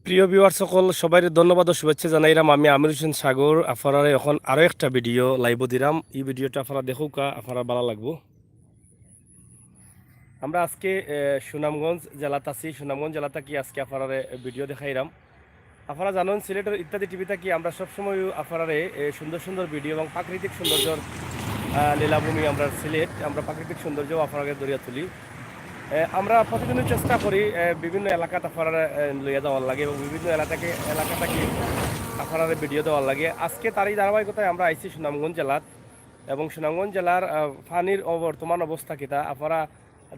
প্রিয় ভিউয়ার সকল সবাই ধন্যবাদ ও শুভেচ্ছা জানাইলাম। আমি আমির হোসেন সাগর আপনারা এখন আরো একটা ভিডিও লাইভ দিলাম। এই ভিডিওটা আপনারা দেখুকা আপনারা ভালো লাগবো। আমরা আজকে সুনামগঞ্জ জেলাত আছি। সুনামগঞ্জ জেলাতে কি আজকে আপনারা ভিডিও দেখাইলাম। আপনারা জানেন সিলেটের ইত্যাদি টিভিতে কি আমরা সবসময় আপনারা সুন্দর সুন্দর ভিডিও এবং প্রাকৃতিক সৌন্দর্যর লীলাভূমি আমরা সিলেট আমরা প্রাকৃতিক সৌন্দর্য আপনাকে দরিয়া তুলি। আমরা প্রতিদিনই চেষ্টা করি বিভিন্ন এলাকাতে আপনারা লইয়া যাওয়ার লাগে এবং বিভিন্ন এলাকাটাকে আপনারা ভিডিও দেওয়ার লাগে। আজকে তারই ধারাবাহিকতায় আমরা আইছি সুনামগঞ্জ জেলার এবং সুনামগঞ্জ জেলার পানির বর্তমান অবস্থা কিতা আপনারা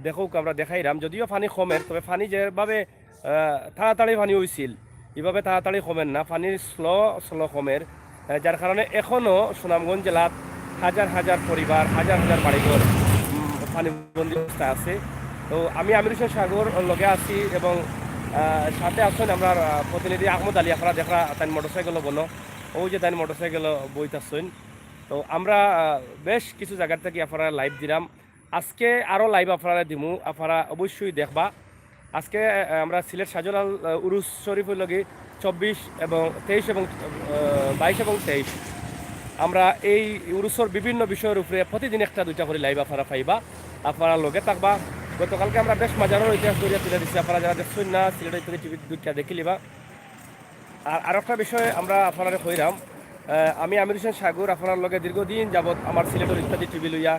দেখুক আমরা দেখাইলাম। যদিও পানি কমের, তবে পানি যেভাবে তাড়াতাড়ি পানি হয়েছিল এভাবে তাড়াতাড়ি কমেন না, পানির স্লো কমের, যার কারণে এখনও সুনামগঞ্জ জেলার হাজার হাজার পরিবার হাজার হাজার বাড়িঘর পানিবন্দী অবস্থায় আছে। তো আমি আমির হোসেন সাগর লগে আছি এবং সাথে আছেন আমরা প্রতিনিধি আহমদ আলী। আপনারা দেখা তাই মোটরসাইকেলও বলো, ওই যে তাই মোটরসাইকেল বইতাছেন। তো আমরা বেশ কিছু জায়গার থেকে আপনারা লাইভ দিলাম। আজকে আরও লাইভ আপনারা দিমু, আপনারা অবশ্যই দেখবা। আজকে আমরা সিলেট শাহজালাল উরুস শরীফের লগে 24 এবং 23 এবং 22 এবং 23 আমরা এই উরুসর বিভিন্ন বিষয়ের উপরে প্রতিদিন একটা দুইটা করে লাইভ আপনারা পাইবা, আপনারা লগে থাকবা। গতকালকে আমরা বেশ মাজারের ইতিহাস দরিয়া তুলে দিচ্ছি, আপনারা যারা দেখছেন না সিলেটের ইত্যাদি টিভি দুইটা দেখে লিবা। আর একটা বিষয়ে আমরা আপনারা কইরাম, আমি আমির হোসেন সাগর আপনার লগে দীর্ঘদিন যাবৎ আমার সিলেটের ইত্যাদি টিভি লইয়া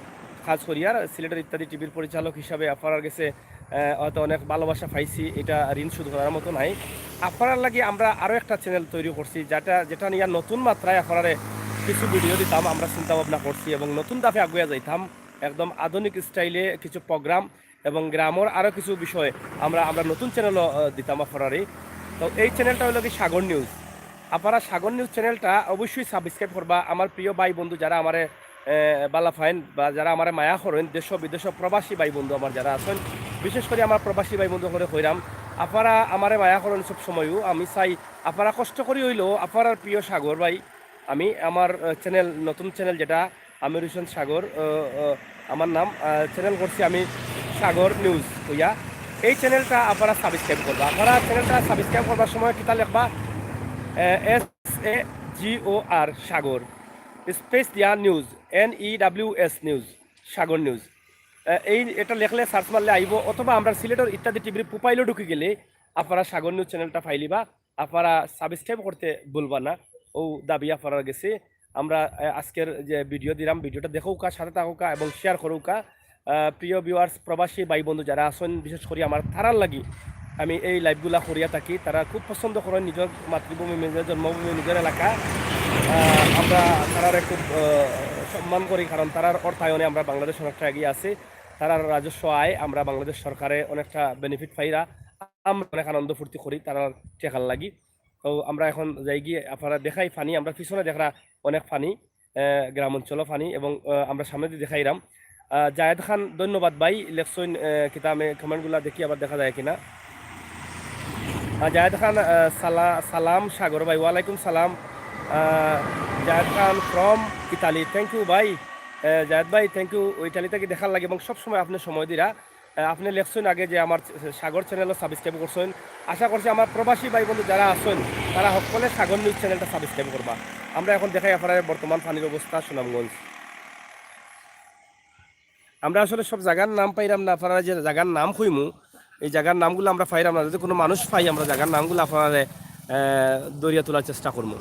কাজ করি। আর সিলেটের ইত্যাদি টিভির পরিচালক হিসাবে আপনার কাছে হয়তো অনেক ভালোবাসা পাইছি, এটা ঋণ শুধু করার মতো নাই। আপনার লাগে আমরা আরও একটা চ্যানেল তৈরি করছি যেটা নিয়ে নতুন মাত্রায় আপনারা কিছু ভিডিও দিতাম আমরা চিন্তা ভাবনা করছি এবং নতুন দাফে আগুয়া যাইতাম একদম আধুনিক স্টাইলে কিছু প্রোগ্রাম এবং গ্রামের আরও কিছু বিষয় আমরা নতুন চ্যানেলও দিতাম আপনারাই। তো এই চ্যানেলটা হলো কি সাগর নিউজ। আপনারা সাগর নিউজ চ্যানেলটা অবশ্যই সাবস্ক্রাইব করবা। আমার প্রিয় ভাই বন্ধু যারা আমার বালা ফাইন বা যারা আমার মায়া করেন দেশ বিদেশ প্রবাসী ভাই বন্ধু আমার যারা আছেন, বিশেষ করে আমার প্রবাসী ভাই বন্ধু করে কইরাম আপনারা আমার মায়া করেন সব সময়ও। আমি চাই আপনারা কষ্ট করি হইলেও আপনার প্রিয় সাগর ভাই আমি আমার চ্যানেল নতুন চ্যানেল যেটা আমির হোসেন সাগর আমার নাম চ্যানেল করছি আমি সাগর নিউজ হইয়া। এই চ্যানেলটা আপনারা সাবস্ক্রাইব করবা। আপনারা চ্যানেলটা সাবস্ক্রাইব করবার সময় কিতা লিখবা SAGOR সাগর স্পেস দিয়া নিউজ NEWS নিউজ সাগর নিউজ। এটা লেখলে সার্চ মারলে আইব, অথবা আমরা সিলেটের ইত্যাদি টিভির প্রোফাইলও ঢুকে গেলে আপনারা সাগর নিউজ চ্যানেলটা ফাইলিবা। আপনারা সাবস্ক্রাইব করতে ভুলবা না, ও দাবি আপনারা গেছে। আমরা আজকের যে ভিডিও দিলাম ভিডিওটা দেখোকা, সাথে থাকুকা এবং শেয়ার করুকা। প্রিয় ভিউয়ার্স প্রবাসী ভাই বন্ধু যারা আছেন বিশেষ করে আমার তারার লাগি আমি এই লাইভগুলা করিয়া থাকি। তারা খুব পছন্দ করেন নিজের মাতৃভূমি নিজের জন্মভূমি নিজের এলাকা। আমরা তারারে খুব সম্মান করি, কারণ তারার অর্থায়নে আমরা বাংলাদেশ অনেকটা এগিয়ে আছি। তারার রাজস্ব আয় আমরা বাংলাদেশ সরকারে অনেকটা বেনিফিট পাইরা আমরা অনেক আনন্দ ফুর্তি করি তারার টেকার লাগি। তো আমরা এখন যাই গিয়ে আপনারা দেখাই ফানি, আমরা পিছনে দেখা অনেক ফানি গ্রাম অঞ্চলও ফানি এবং আমরা সামনে দিয়ে দেখাইলাম। জায়েদ খান ধন্যবাদ ভাই লেখসইন কিতাবে কমেন্টগুলো দেখি আবার দেখা যায় কিনা। জায়েদ খান সালাম সাগর ভাই, ওয়ালাইকুম সালাম। Zayed Khan from Italy, thank you ভাই। জায়েদ ভাই থ্যাংক ইউ, ইতালি থেকে দেখার লাগে এবং সবসময় আপনি সময় দিরা। আপনি লেখছেন আগে যে আমার সাগর চ্যানেলও সাবস্ক্রাইব করছেন। আশা করছি আমার প্রবাসী ভাই বন্ধু যারা আছেন তারা সকলে সাগর নিউজ চ্যানেলটা সাবস্ক্রাইব করবা। আমরা এখন দেখাই আপনার বর্তমান পানির অবস্থা সুনামগঞ্জ। আমরা আসলে সব জায়গার নাম পাইলাম না, আপনারা যে জায়গার নাম কইমু এই জায়গার নামগুলো আমরা পাইলাম না। যদি কোনো মানুষ পাই আমরা জায়গার নামগুলো আপনারা দরিয়া তোলার চেষ্টা করবো।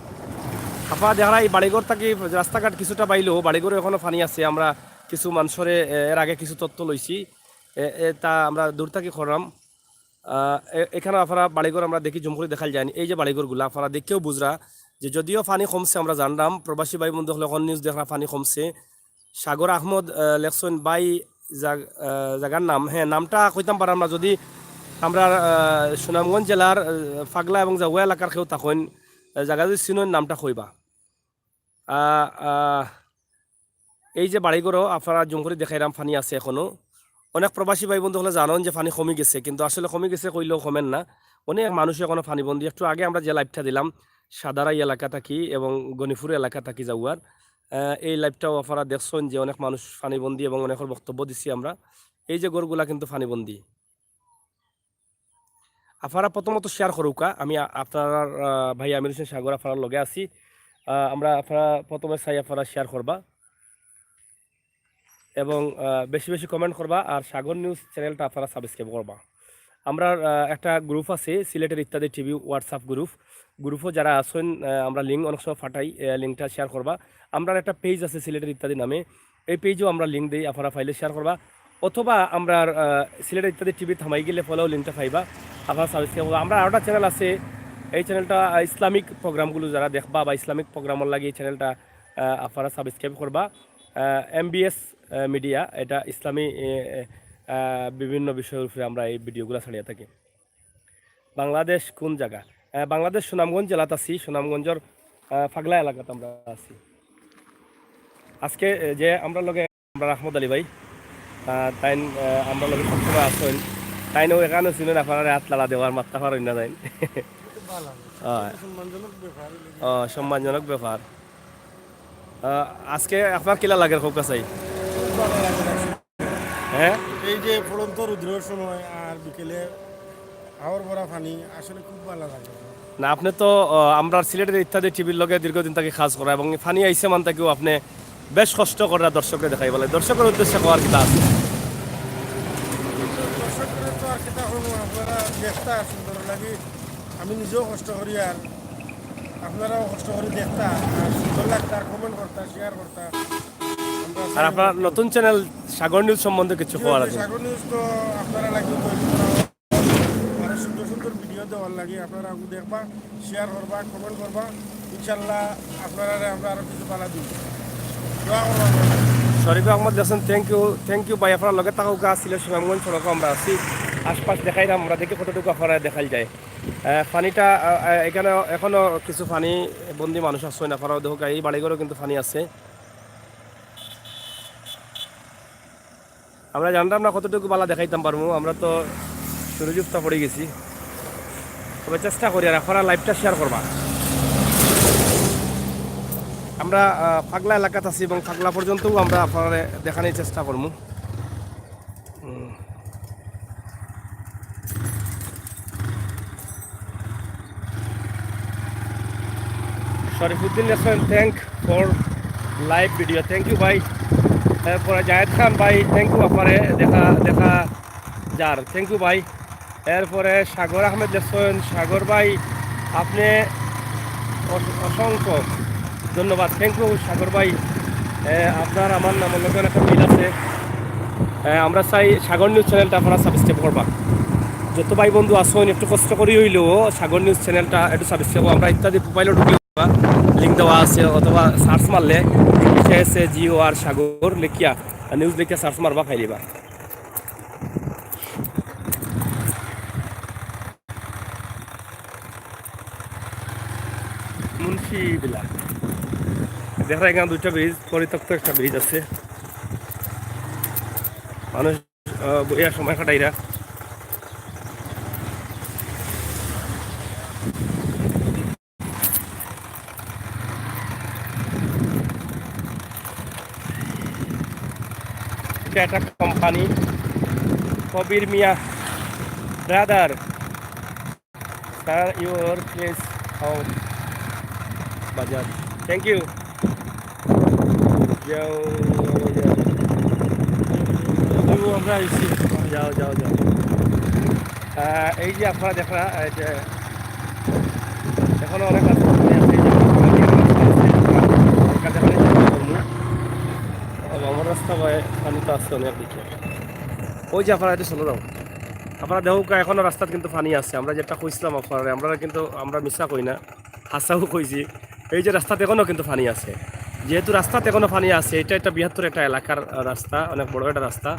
আপনারা দেখা এই বাড়িঘর থাকি রাস্তাঘাট কিছুটা বাইলেও বাড়িঘরে এখনও পানি আছে। আমরা কিছু মানুষের এর আগে কিছু তথ্য লইছি, তা আমরা দূর থাকি করলাম। এখানে আপনারা বাড়িঘর আমরা দেখি জুম করে দেখাল যায়নি। এই যে বাড়িঘরগুলো আপনারা দেখেও বুঝরা যে যদিও পানি কমছে আমরা জানলাম, প্রবাসী ভাই বন্ধু হলে নিউজ দেখা পানি কমছে। সাগর আহমদ লেখছেন বাই জায়গার নাম, হ্যাঁ নামটা কইতাম পারাম না। যদি আমরা সুনামগঞ্জ জেলার ফাগলা এবং জাগুয়া এলাকার কেউ তখন জায়গা যদি চিনন নামটা কইবা। এই যে বাড়িঘরও আপনারা জুম করে দেখাইলাম পানি আছে এখনো। অনেক প্রবাসী ভাই বন্ধু হলে জানেন যে পানি কমে গেছে, কিন্তু আসলে কমে গেছে কইলেও কমেন না। অনেক মানুষ এখনো পানিবন্দি। একটু আগে আমরা যে লাইভটা দিলাম সাদারাই এলাকা থাকি এবং গণিপুর এলাকা থাকি যাওয়ার, এই লাইভটাও আপনারা দেখছেন যে অনেক মানুষ পানিবন্দি এবং অনেকের বক্তব্য দিচ্ছি আমরা। এই যে গরুগুলা কিন্তু পানিবন্দি। আপনারা প্রথমত শেয়ার করুকা আমি আপনার ভাই আমির হোসেন সাগর আপনার লগে আছি। আমরা আপনারা প্রথমে চাই আপনারা শেয়ার করবা এবং বেশি বেশি কমেন্ট করবা আর সাগর নিউজ চ্যানেলটা আপনারা সাবস্ক্রাইব করবা। আমরা একটা গ্রুপ আছে সিলেটের ইত্যাদি টিভি হোয়াটসঅ্যাপ গ্রুপও যারা আছেন আমরা লিঙ্ক অনেক সময় ফাটাই, লিঙ্কটা শেয়ার করবা। আমরা একটা পেজ আছে সিলেটের ইত্যাদি নামে, এই পেজও আমরা লিঙ্ক দিই, আপনারা ফাইলে শেয়ার করবা। অথবা আমরা সিলেটের ইত্যাদি টিভি থামাই গেলে ফলেও লিঙ্কটা পাইবা, আপনারা সাবস্ক্রাইব করবা। আমরা আরেকটা চ্যানেল আছে, এই চ্যানেলটা ইসলামিক প্রোগ্রামগুলো যারা দেখবা বা ইসলামিক প্রোগ্রামের লাগে এই চ্যানেলটা আপনারা সাবস্ক্রাইব করবা। MBS মিডিয়া, এটা ইসলামী বিভিন্ন বিষয়ের উপরে আমরা এই ভিডিওগুলো ছাড়িয়ে থাকি। বাংলাদেশ কোন জায়গা? বাংলাদেশ সুনামগঞ্জ জেলাত আছি, সুনামগঞ্জের ফাগলা এলাকাতে আমরা আছি। আজকে যে আমরা লগে আমরা আহমদ আলী ভাই, তাই আমরা লগে সবসময় আসেন, তাইনও এখানে ছিলেন আপনার হাত লালা দেওয়ার মাত্রা পারেন না তাই। সম্মানজনক ব্যাপার। আজকে আপনার কিলা লাগে খুব কাছাই? হ্যাঁ, এই যে পড়ন্ত রুদ্রের সময় আর বিকেলে হাওর ভরা পানি আসলে খুব ভালো লাগে। না আপনি তো আমরা সিলেটের ইত্যাদি টিভির লগে দীর্ঘদিন তাকে কাজ করা এবং ফানি আইসে মান তাকেও আপনি বেশ কষ্ট করা দর্শককে দেখাই বলে, দর্শকের উদ্দেশ্যে হওয়ার কিতা আছে? দর্শকরা তো আর কিতা হবো, আপনারা দেখতা সুন্দর লাগে, আমি নিজেও কষ্ট করি আর আপনারাও কষ্ট করে দেখতা আর সুন্দর লাগতা আর কমেন্ট করতা শেয়ার করতা। আর আপনার নতুন চ্যানেল সাগর নিউজ সম্বন্ধে কিছু হওয়ার আছে? সাগর নিউজ তো আপনারা লাগবে আরো সুন্দর সুন্দর ভিডিও দেওয়ার লাগে, আপনারা দেখবা শেয়ার করবা কমেন্ট করবা, ইনশাল্লাহ আপনারা আমরা আরো কিছু পালা দিব। দোয়া করবা। শরীফ আহমদ হাসান, থ্যাংক ইউ ভাই। আপনার লগে থাকা গা সিলেট সুনামগঞ্জ সড়ক আমরা আছি, আশপাশ দেখাই আমরা দেখি কতটুকু আপনারা দেখাই যায়। পানিটা এখানে এখনো কিছু পানি বন্দি মানুষ আসছে না, আপনারাও দেখো এই বাড়িঘরেও কিন্তু পানি আছে। আমরা জানতাম না কতটুকু বালা দেখাইতাম পারবো, আমরা তো সুরযুক্তা পড়ে গেছি। তবে চেষ্টা করি আর আপনারা লাইভটা শেয়ার করবা। আমরা ফাগলা এলাকাতে আছি এবং ফাগলা পর্যন্তও আমরা আপনারা দেখানোর চেষ্টা করবো। Sharifuddin restaurant, thank for live video, thank you ভাই। এরপরে জাহেদ খান ভাই, থ্যাংক ইউ আপনারে দেখা যার, থ্যাংক ইউ ভাই। এরপরে সাগর আহমেদ রেস্টুরেন্ট, সাগর ভাই আপনি অসংখ্য ধন্যবাদ, থ্যাংক ইউ সাগর ভাই। আপনার আমার নামের লোকের একটা মিল আছে। আমরা চাই সাগর নিউজ চ্যানেলটা আপনারা সাবস্ক্রাইব করবা। যত ভাই বন্ধু আসুন একটু কষ্ট করি হইলেও সাগর নিউজ চ্যানেলটা একটু সাবস্ক্রাইব করবা। আমরা ইত্যাদি মোবাইলও ঢুকি লিঙ্ক দেওয়া আছে, অথবা সার্চ মারলে ইংলিশে জিও আর সাগর লিখিয়া নিউজ লিখিয়া সার্চ মারবা ফাইলিবা। মুন্সিবিলা দেখা এখানে দুইটা ব্রিজ, পরিত্যক্ত একটা ব্রিজ আছে, মানুষ বইয়া সময় কাটাইরা। এটা একটা company, Kabir Miah brother sir your place out বাজার, থ্যাংক ইউ। যাও আমরা আইসি যাও যাও যাও। এই যে আপনারা দেখা এখনো অনেক আছে, আমার রাস্তা পানি তো আসছে অনেক দিকে। ওই যে আপনারা এটা চলে যাও, আপনারা দেখুক এখনো রাস্তাত কিন্তু পানি আছে। আমরা যেটা কইছিলাম আপনারা, আমরা কিন্তু আমরা মিশা কই না, হাসাও কইছি। এই যে রাস্তাতে এখনো কিন্তু পানি আছে, যেহেতু রাস্তাতে এখনো পানি আছে, এটা একটা বৃহত্তর একটা এলাকার রাস্তা, অনেক বড় একটা রাস্তা,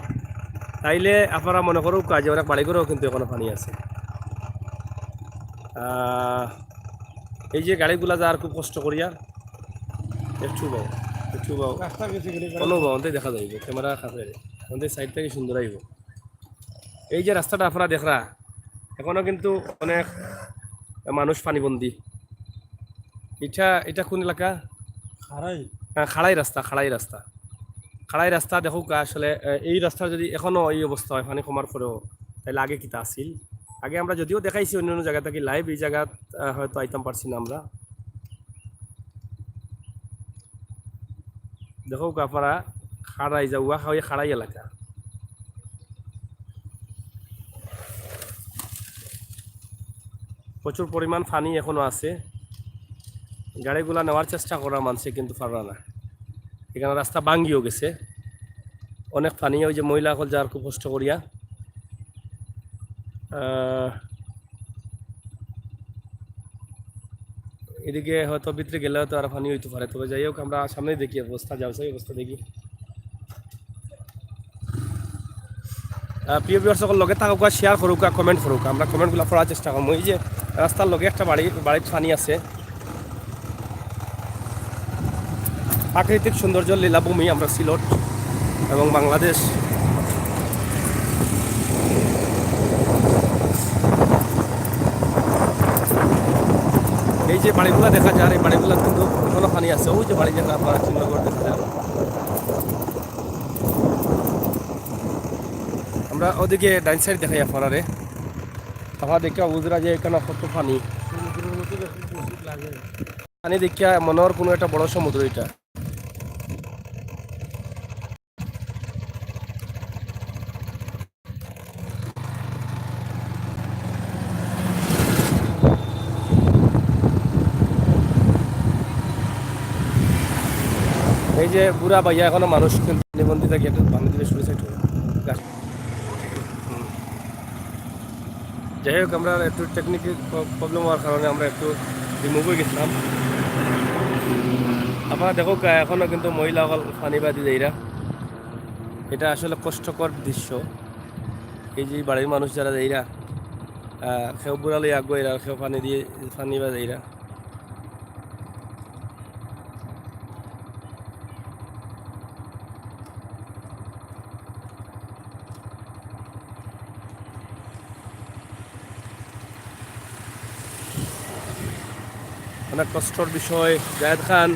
তাইলে আপনারা মনে করুক যে অনেক বাড়িঘরেও কিন্তু এখনো পানি আছে। এই যে গাড়িগুলা যার খুব কষ্ট করিয়া একটু বাও রাস্তা গেছে কোনো বাউন্ডে দেখা যাইব, ক্যামেরা কাছে আমাদের সাইড থেকে সুন্দর আইব। এই যে রাস্তাটা আপনারা দেখরা এখনো কিন্তু অনেক মানুষ পানিবন্দী। এটা কোন এলাকা? হারাই খাড়াই রাস্তা, খাড়াই রাস্তা দেখুক। আসলে এই রাস্তার যদি এখনো এই অবস্থা হয় পানি কমার পরেও, তাহলে আগে কিতা আছিল? আগে আমরা যদিও দেখাইছি অন্য অন্য জায়গা থেকে লাইভ, এই জায়গা হয়তো আইতাম পারছি না আমরা। দেখো আপনারা খাড়াই যাওয়া হয়, খাড়াই এলাকা। প্রচুর পরিমাণ পানি এখনো আছে, গাড়িগুলা নেওয়ার চেষ্টা করা মানছে কিন্তু পারা না। এখানে রাস্তা ভাঙ্গিও গেছে, অনেক পানি। ওই যে মহিলা হল যার খুব কষ্ট করিয়া এদিকে হয়তো ভিতরে গেলে হয়তো আর পানি হইতে পারে। তবে যাই হোক আমরা সামনে দেখি অবস্থা, যাও সেই অবস্থা দেখি। প্রিয় ভিউয়ার্স সকল লগে থাকুক, শেয়ার করুক, কমেন্ট করুক, আমরা কমেন্টগুলো পড়ার চেষ্টা করবো। এই যে রাস্তার লগে একটা বাড়ির পানি আছে। প্রাকৃতিক সৌন্দর্য লীলাভূমি আমরা সিলেট এবং বাংলাদেশ। এই যে বাড়িগুলো দেখা যায়, এই বাড়িগুলো কিন্তু এখনো পানি আছে। ওই যে বাড়ি যেটা আপনারা চিহ্নগড় দেখা যায়। আমরা ওদিকে ডাইন সাইড দেখাই আপনারা দেখা বুঝরা যে এখানে কত পানি। পানি দেখিয়া মনের কোনো একটা বড় সমুদ্র এটা। এই যে বুড়া ভাইয়া এখনো মানুষ কিন্তু নিবন্ধি থাকে, একটু পানি দিলে শুরু সাইড যাই হোক আমরা একটু টেকনিক্যাল প্রবলেম হওয়ার কারণে আমরা একটু রিমুভ হয়ে গেছিলাম। আপনারা দেখো এখনো কিন্তু মহিলাসকল পানি বাদি যাইরা। এটা আসলে কষ্টকর দৃশ্য। এই যে বাড়ির মানুষ যারা যাইরা খেউ বুড়ালে আগ এরা খেউ পানি দিয়ে পানি বা যাইরা। অনেক কষ্টর বিষয়। জায়েদ খান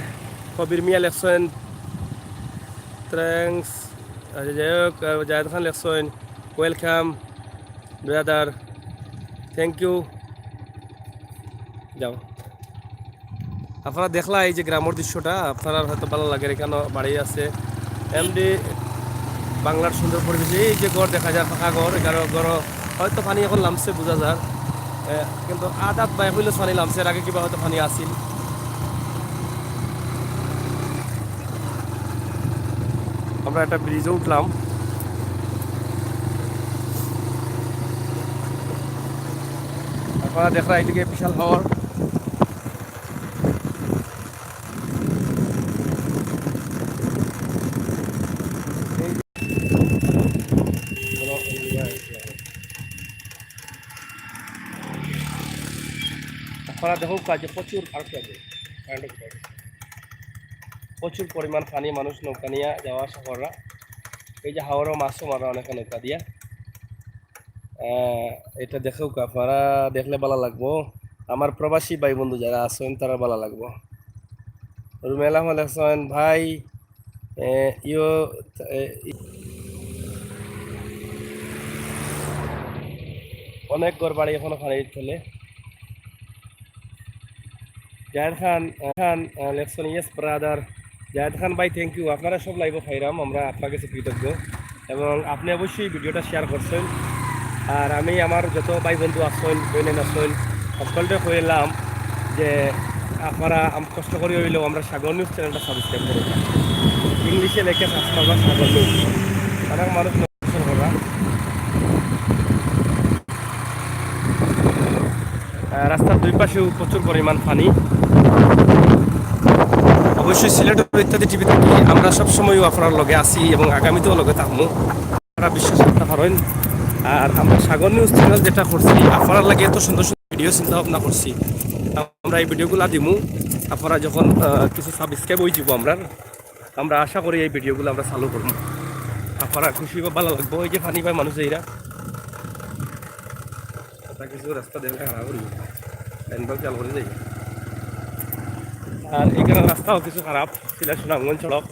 কবির মিয়া লেখছেন থ্যাংকস। যাই হোক জায়েদ খান লেখছেন ওয়েলকাম ব্রাদার, থ্যাংক ইউ। যাও আপনারা দেখলা এই যে গ্রামের দৃশ্যটা, আপনারা হয়তো ভালো লাগে। এখানে বাড়ি আছে এমডি বাংলার সুন্দর পরিবেশ। এই যে ঘর দেখা যায়, ফাঁকা ঘর, ঘর হয়তো পানি এখন নামছে বোঝা যায়, কিন্তু আদাত বাই হইলে পানি নামছে। এর আগে কিবা হয়তো পানি আসিল। আমরা একটা ব্রিজে উঠলাম। আপনারা দেখরা এইদিকে বিশাল হাওয়ার। আপনারা দেখো কাজে প্রচুর প্রচুর পরিমাণ পানি, মানুষ নৌকা নিয়ে যাওয়া আসা করা। এই যে হাওড়ও মাছও মারা অনেক নৌকা দিয়া। এটা দেখো আপনারা দেখলে ভালো লাগবো। আমার প্রবাসী ভাই বন্ধু যারা আছেন তারা ভালো লাগবো। রুমেল আহমদ হাসান ভাই ইও অনেক ঘর বাড়ি এখনো পানি চলে। জাহেদ খান লেখছেন ইয়েস ব্রাদার। জাহেদ খান ভাই থ্যাংক ইউ। আপনারা সব লাইভ খাইরাম, আমরা আপনার কাছে কৃতজ্ঞ এবং আপনি অবশ্যই ভিডিওটা শেয়ার করছেন। আর আমি আমার যত ভাই বন্ধু আসেন বইনেন আসেন সকলকে কইলাম যে আপনারা কষ্ট করে হইলেও আমরা সাগর নিউজ চ্যানেলটা সাবস্ক্রাইব করুন। ইংলিশে লেখে সাবস্ক্রাইব সাগর নিউজ। অনেক মানুষ করা। রাস্তার দুই পাশেও প্রচুর পরিমাণ পানি। অবশ্যই সিলেটের ইত্যাদি টিভি থেকে আমরা সবসময় আপনার লগে আসি এবং আগামীতেও লগে থাকবো, আপনারা বিশ্বাস করতে পারেন। আর আমরা সাগর নিউজ চ্যানেল যেটা করছি আপনার লাগে এত সুন্দর সুন্দর ভিডিও চিন্তা ভাবনা করছি। আমরা এই ভিডিওগুলো দিমু, আপনারা যখন কিছু সাবস্ক্রাইব হয়ে যাব আমরা আশা করি এই ভিডিওগুলো আমরা চালু করবো। আপনারা খুশি বা ভালো লাগবো। এই যে পানি পায় মানুষ এইরা কিছু রাস্তা দেখলে খারাপ করি চাল করে যাই। আর এখানে রাস্তাও কিছু খারাপ, সিলেট সুনামগঞ্জ সড়ক।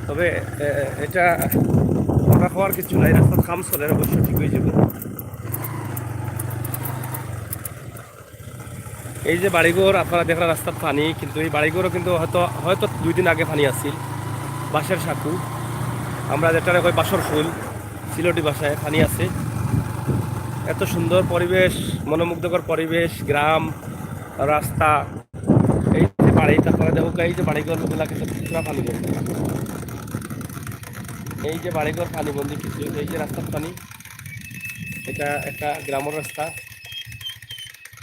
তবে এটা আমরা খাওয়ার কিছু নাই, রাস্তার কাম চলে অবশ্য ঠিক হয়ে যাব। এই যে বাড়িঘর আপনারা দেখলেন রাস্তার পানি, কিন্তু এই বাড়িঘরও কিন্তু হয়তো হয়তো 2 দিন আগে পানি আসছিল। বাঁশের সাঁকু, আমরা যেটারে কই বাঁশর ফুল, সিলটি ভাষায় পানি আছে। এত সুন্দর পরিবেশ, মনোমুগ্ধকর পরিবেশ, গ্রাম, রাস্তা, এই যে বাড়ি, তারপরে দেখো এই যে বাড়িঘরগুলা কিন্তু পুরা পানি বন্ধ। এই যে বাড়িঘর পানি বন্দি কিছু, এই যে রাস্তার পানি, এটা একটা গ্রামের রাস্তা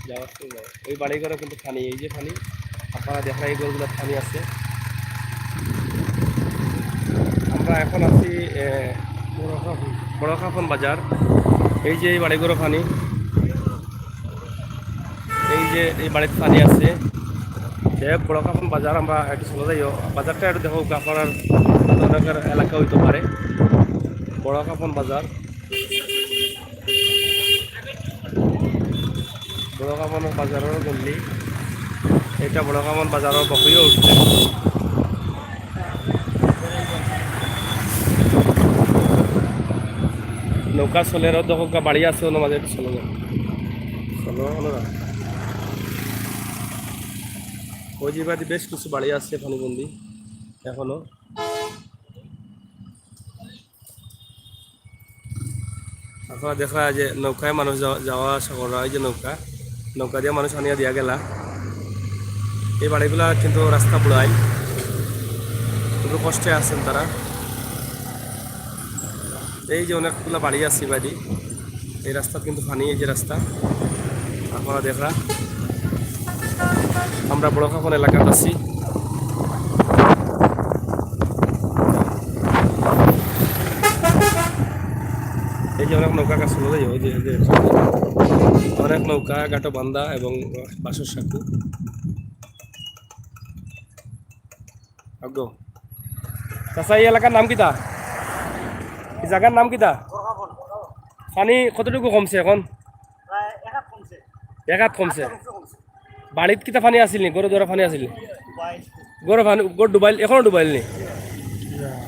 যাওয়ার সময় ওই বাড়িঘরে কিন্তু পানি, এই যে পানি আপনারা দেখা এই ঘরগুলো পানি আছে। আমরা এখন আছি বড়খাফন বাজার। এই যে এই বাড়িঘরও পানি, এই যে এই বাড়িতে পানি আছে। বড়খাফন বাজার আমরা একটু চলে যাইও, বাজারটা একটু দেখো আপনার অনেকের এলাকা হইতে পারে। বড়খাফন বাজার, বড়খাফন বাজারের গল্লি, এটা বড়খাফন বাজারের বকরিও উঠছে। নৌকা চলের দোকা বাড়ি আছে ওর মাঝে একটু চলো চলো হলো না। ওই যে বাড়ি বেশ কিছু বাড়ি আছে পানিবন্দি এখনো। আপনারা দেখা যে নৌকায় মানুষ যাওয়া আসা করা, এই যে নৌকা, নৌকা দিয়ে মানুষ আনিয়া দিয়া গেলা। এই বাড়িগুলা কিন্তু রাস্তা বুড়াই, কিন্তু কষ্টে আছেন তারা। এই যে অনেকগুলো বাড়ি আছে বাড়ি, এই রাস্তা কিন্তু পানি, এই যে রাস্তা আপনারা দেখা। আমরা বড়খাফন এলাকাত আছি। এই যে অনেক নৌকা কাছে চলে যায়, ওই যে অনেক নৌকা গাটো বান্ধা এবং বাঁশের সাঁকু। চাচা এই এলাকার নাম কিতা? এই জায়গার নাম কিতা? পানি কতটুকু কমছে এখন? এক হাত কমছে। বাড়িত কিতা পানি আসিল নি? গরু দ্বারা পানি আসিল নি? গড় ডুবাইল, এখনো ডুবাইল নি?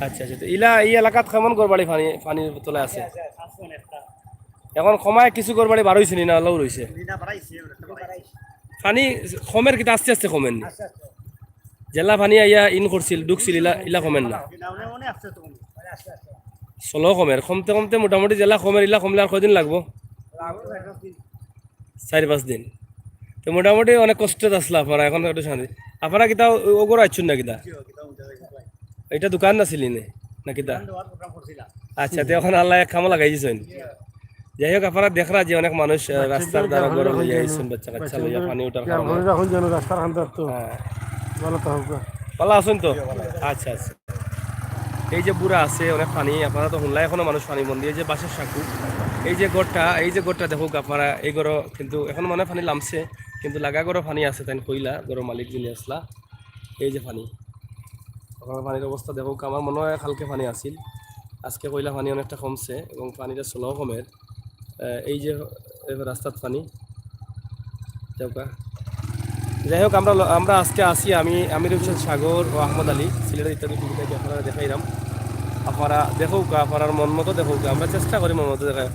আচ্ছা আচ্ছা, ইলা এই এলাকাত কেমন গড় বাড়ি পানির তলে আছে? এখন কমায় কিছু গড় বাড়ি বার হয়েছে নি, না অলও রয়েছে? পানি কমের কিতা আস্তে আস্তে কমেন নি? জেলা পানি আইয়া ইন করছিল ঢুকছিল, ইলা ইলা কমেন না? চলো কমের, কমতে কমতে মোটামুটি জেলা কমের, ইলা কমলে আর কয়দিন লাগবো? 4-5 দিন। তো মোটামুটি অনেক কষ্টত আসলা আপনারা, এখন একটু শান্তি। আপনারা কিতা ওগর আইছুন না কিতা? এটা দোকান নাছিলি না কিতা? আচ্ছা, তো এখন আল্লাহ এক খামো লাগাই দিছেন। যাই হোক, আপনারা দেখরা যে অনেক মানুষ রাস্তার দ্বারা গরম লইয়া আইছেন, বাচ্চা কাচ্চা লইয়া পানি ওঠার কারণে। হ্যাঁ, ভালো আছেন তো? আচ্ছা আচ্ছা। এই যে বুড়া আছে অনেক পানি, আপনারা তো শুনলাই এখনো মানুষ পানি বন্দি। এই যে বাঁশের সাঁকু, এই যে গড়টা দেখুক আপনারা, এই গড় কিন্তু এখন মনে পানি লামছে, কিন্তু লাগা গড় পানি আছে তাই কইলা গড় মালিক যিনি আসলা। এই যে পানি, আপনার পানির অবস্থা দেখুক। আমার মনে হয় কালকে পানি আসিল, আজকে কইলা পানি অনেকটা কমছে এবং পানিটা চলাও কমের। এই যে রাস্তার পানি যাওকা। যাই হোক, আমরা আজকে আসি, আমি রয়েছেন সাগর ও আহমদ আলী, সিলেটের ইত্যাদি টিভিটাকে আপনারা দেখাইলাম। আপনারা দেখুক, আপনার মন মতো দেখুক, আমরা চেষ্টা করি মন মতো দেখা।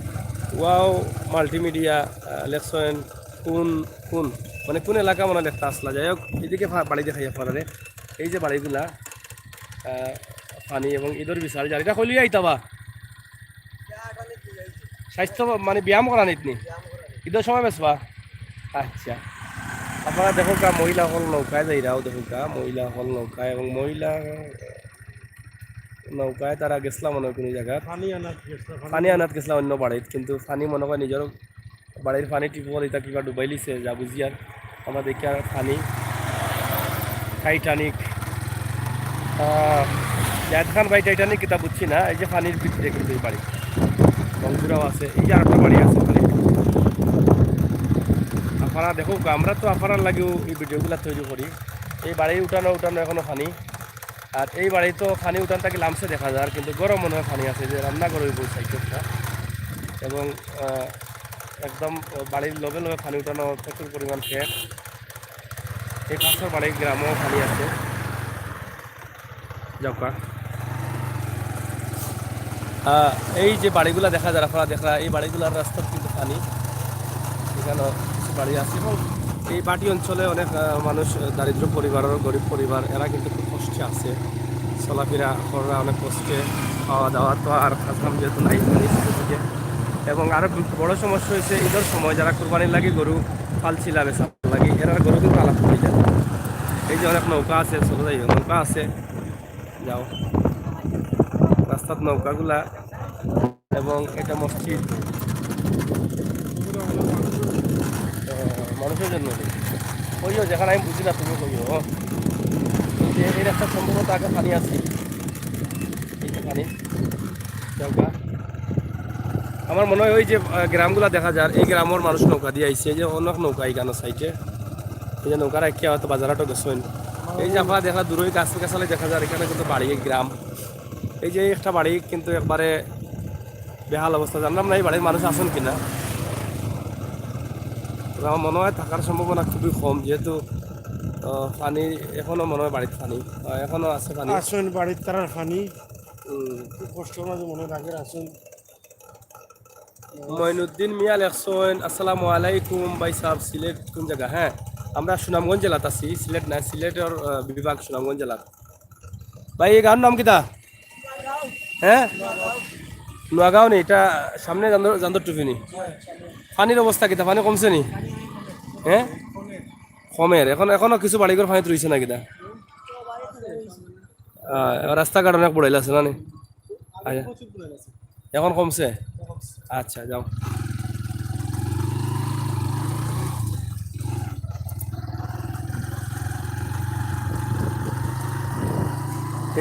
ওয়াও মাল্টিমিডিয়া লেকশন কোন মানে কোন এলাকা মনে দেখতে আসলা। যাই হোক, এদিকে বাড়ি দেখাই আপনারা। এই যে বাড়িগুলা পানি এবং ঈদের বিশাল জারিটা কইলি আইতাবা স্বাস্থ্য মানে ব্যায়াম করা নিতনি ঈদের সময় বেসবা। আচ্ছা, আপনারা দেখুক মহিলা হল নৌকায় যাইরাও, দেখুক মহিলা হল নৌকায়, এবং মহিলা নৌকায় তারা গেছিলাম মনে হয় কোনো জায়গায় পানি আনাত গেছিলাম অন্য বাড়িত, কিন্তু পানি মনে হয় নিজের বাড়ির পানি টিপল এটা কিবা ডুবাই লিছে যা বুঝি। আর আমরা দেখি আর পানি টাইটানিক, জায়দ খান ভাই টাইটানিক কিতা বুঝছি না। এই যে পানির ভিতরে কিন্তু এই বাড়ি রংপুরাও আছে, এই যে আরেকটা বাড়ি আছে পানি। আপনারা দেখুক, আমরা তো আপনার লাগেও এই ভিডিওগুলো তৈরি করি। এই বাড়ি উঠানো এখনো পানি, আর এই বাড়ি তো পানি উঠান তাকে লামসে দেখা যায়, কিন্তু গরম মনে হয় পানি আছে যে রান্না করে বই সাইকেলটা, এবং একদম বাড়ির লগে লগে পানি উঠানো প্রচুর পরিমাণ ফের। এই পাশের বাড়ির গ্রামেও পানি আছে যাওকা। এই যে বাড়িগুলা দেখা যায় আপনারা দেখা, এই বাড়িগুলার রাস্তার কিন্তু পানি, এখানে কিছু বাড়ি আছে এবং এই বাটি অঞ্চলে অনেক মানুষ দারিদ্র পরিবার গরিব পরিবার এরা কিন্তু খুব কষ্টে আছে, চলাফেরা করা অনেক কষ্টে, খাওয়া দাওয়া তো আর কাজকাম যেহেতু নাই থেকে। এবং আরও বড় সমস্যা হয়েছে ঈদের সময় যারা কোরবানির লাগে গরু পালছিলা বেচা লাগে এরা গরু কিন্তু আলাপ করে যায়। এই যে অনেক নৌকা আছে, চলে যাই নৌকা আছে, যাও রাস্তার নৌকাগুলা, এবং এটা মসজিদ মানুষের জন্য। কইও যেখানে আমি বুঝি না তুমি কইও যে এই রাস্তা সম্ভবত আগে পানি আছে, এই যে পানি নৌকা। আমার মনে হয় ওই যে গ্রামগুলা দেখা যায় এই গ্রামের মানুষ নৌকা দিয়ে আইছে, এই যে অনেক নৌকা এইখানে সাইডে, এই যে নৌকা রাখিয়া হয়তো বাজারহাটও গেছেন। এই যে আপনারা দেখা দূরে গাছ গাছালে দেখা যায় এখানে কিন্তু বাড়ি গ্রাম। এই যে একটা বাড়ি কিন্তু একবারে বেহাল অবস্থা, জানলাম না এই বাড়ির মানুষ আসেন কিনা। আমার মনে হয় থাকার সম্ভাবনা খুবই কম, যেহেতু পানি এখনো মনে হয় বাড়িতে পানি এখনো আছে পানি। আসুন বাড়ির তারার ফানি খুব কষ্ট মাঝে মনে রাখে আসুন। মঈনুদ্দিন মিয়া লেখছেন আসসালামু আলাইকুম ভাই সাহেব, সিলেট কোন জায়গা? হ্যাঁ, আমরা সুনামগঞ্জ জেলাত আছি, সিলেট না, সিলেটের বিভাগ সুনামগঞ্জ জেলার। ভাই এই গাঁর নাম কিতা? হ্যাঁ, নোয়াগাঁও নি, এটা সামনে জান্দর টুপি নি। পানির অবস্থা কিতা? পানি কমছে নি? হ্যাঁ, কমের এখনো কিছু বাড়িঘর পানিতে রয়েছে না কিতা? রাস্তাঘাট অনেক পড়াইলে আছে না নি? আচ্ছা, এখন কমছে? আচ্ছা যাও।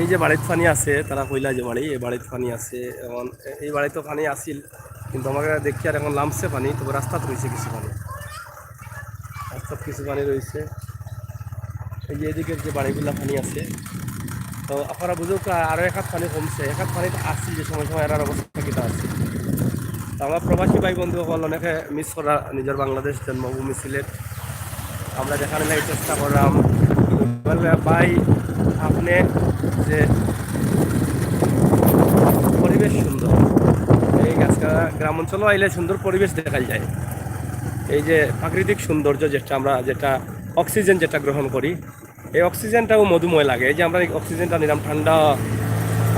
এই যে বাড়িতে পানি আছে, তারা কইলা যে বাড়ি এই বাড়িতে পানি আছে, এখন এই বাড়িতে পানি আসিল কিন্তু আমাকে দেখি আর এখন নামছে পানি, তবে রাস্তাতে রয়েছে কিছু পানি, রাস্তাত কিছু পানি রয়েছে। এই যে এদিকের যে বাড়িগুলা পানি আছে, তো আপনারা বুঝুক আরও এক হাত পানি কমছে, এক হাত পানি আসছিল যে সময় সময় এরার অবস্থা কিটা আছে। তো আমার প্রবাসী ভাই বন্ধুসকল অনেকে মিস করা নিজের বাংলাদেশ জন্মভূমি সিলেট, আমরা যেখানে নাই চেষ্টা করলাম ভাই আপনি যে পরিবেশ সুন্দর, এই গাছগাছালা গ্রাম অঞ্চলও আইলে সুন্দর পরিবেশ দেখা যায়। এই যে প্রাকৃতিক সৌন্দর্য যেটা অক্সিজেন যেটা গ্রহণ করি, এই অক্সিজেনটাও মধুময় লাগে। এই যে আমরা অক্সিজেনটা নিলাম ঠান্ডা,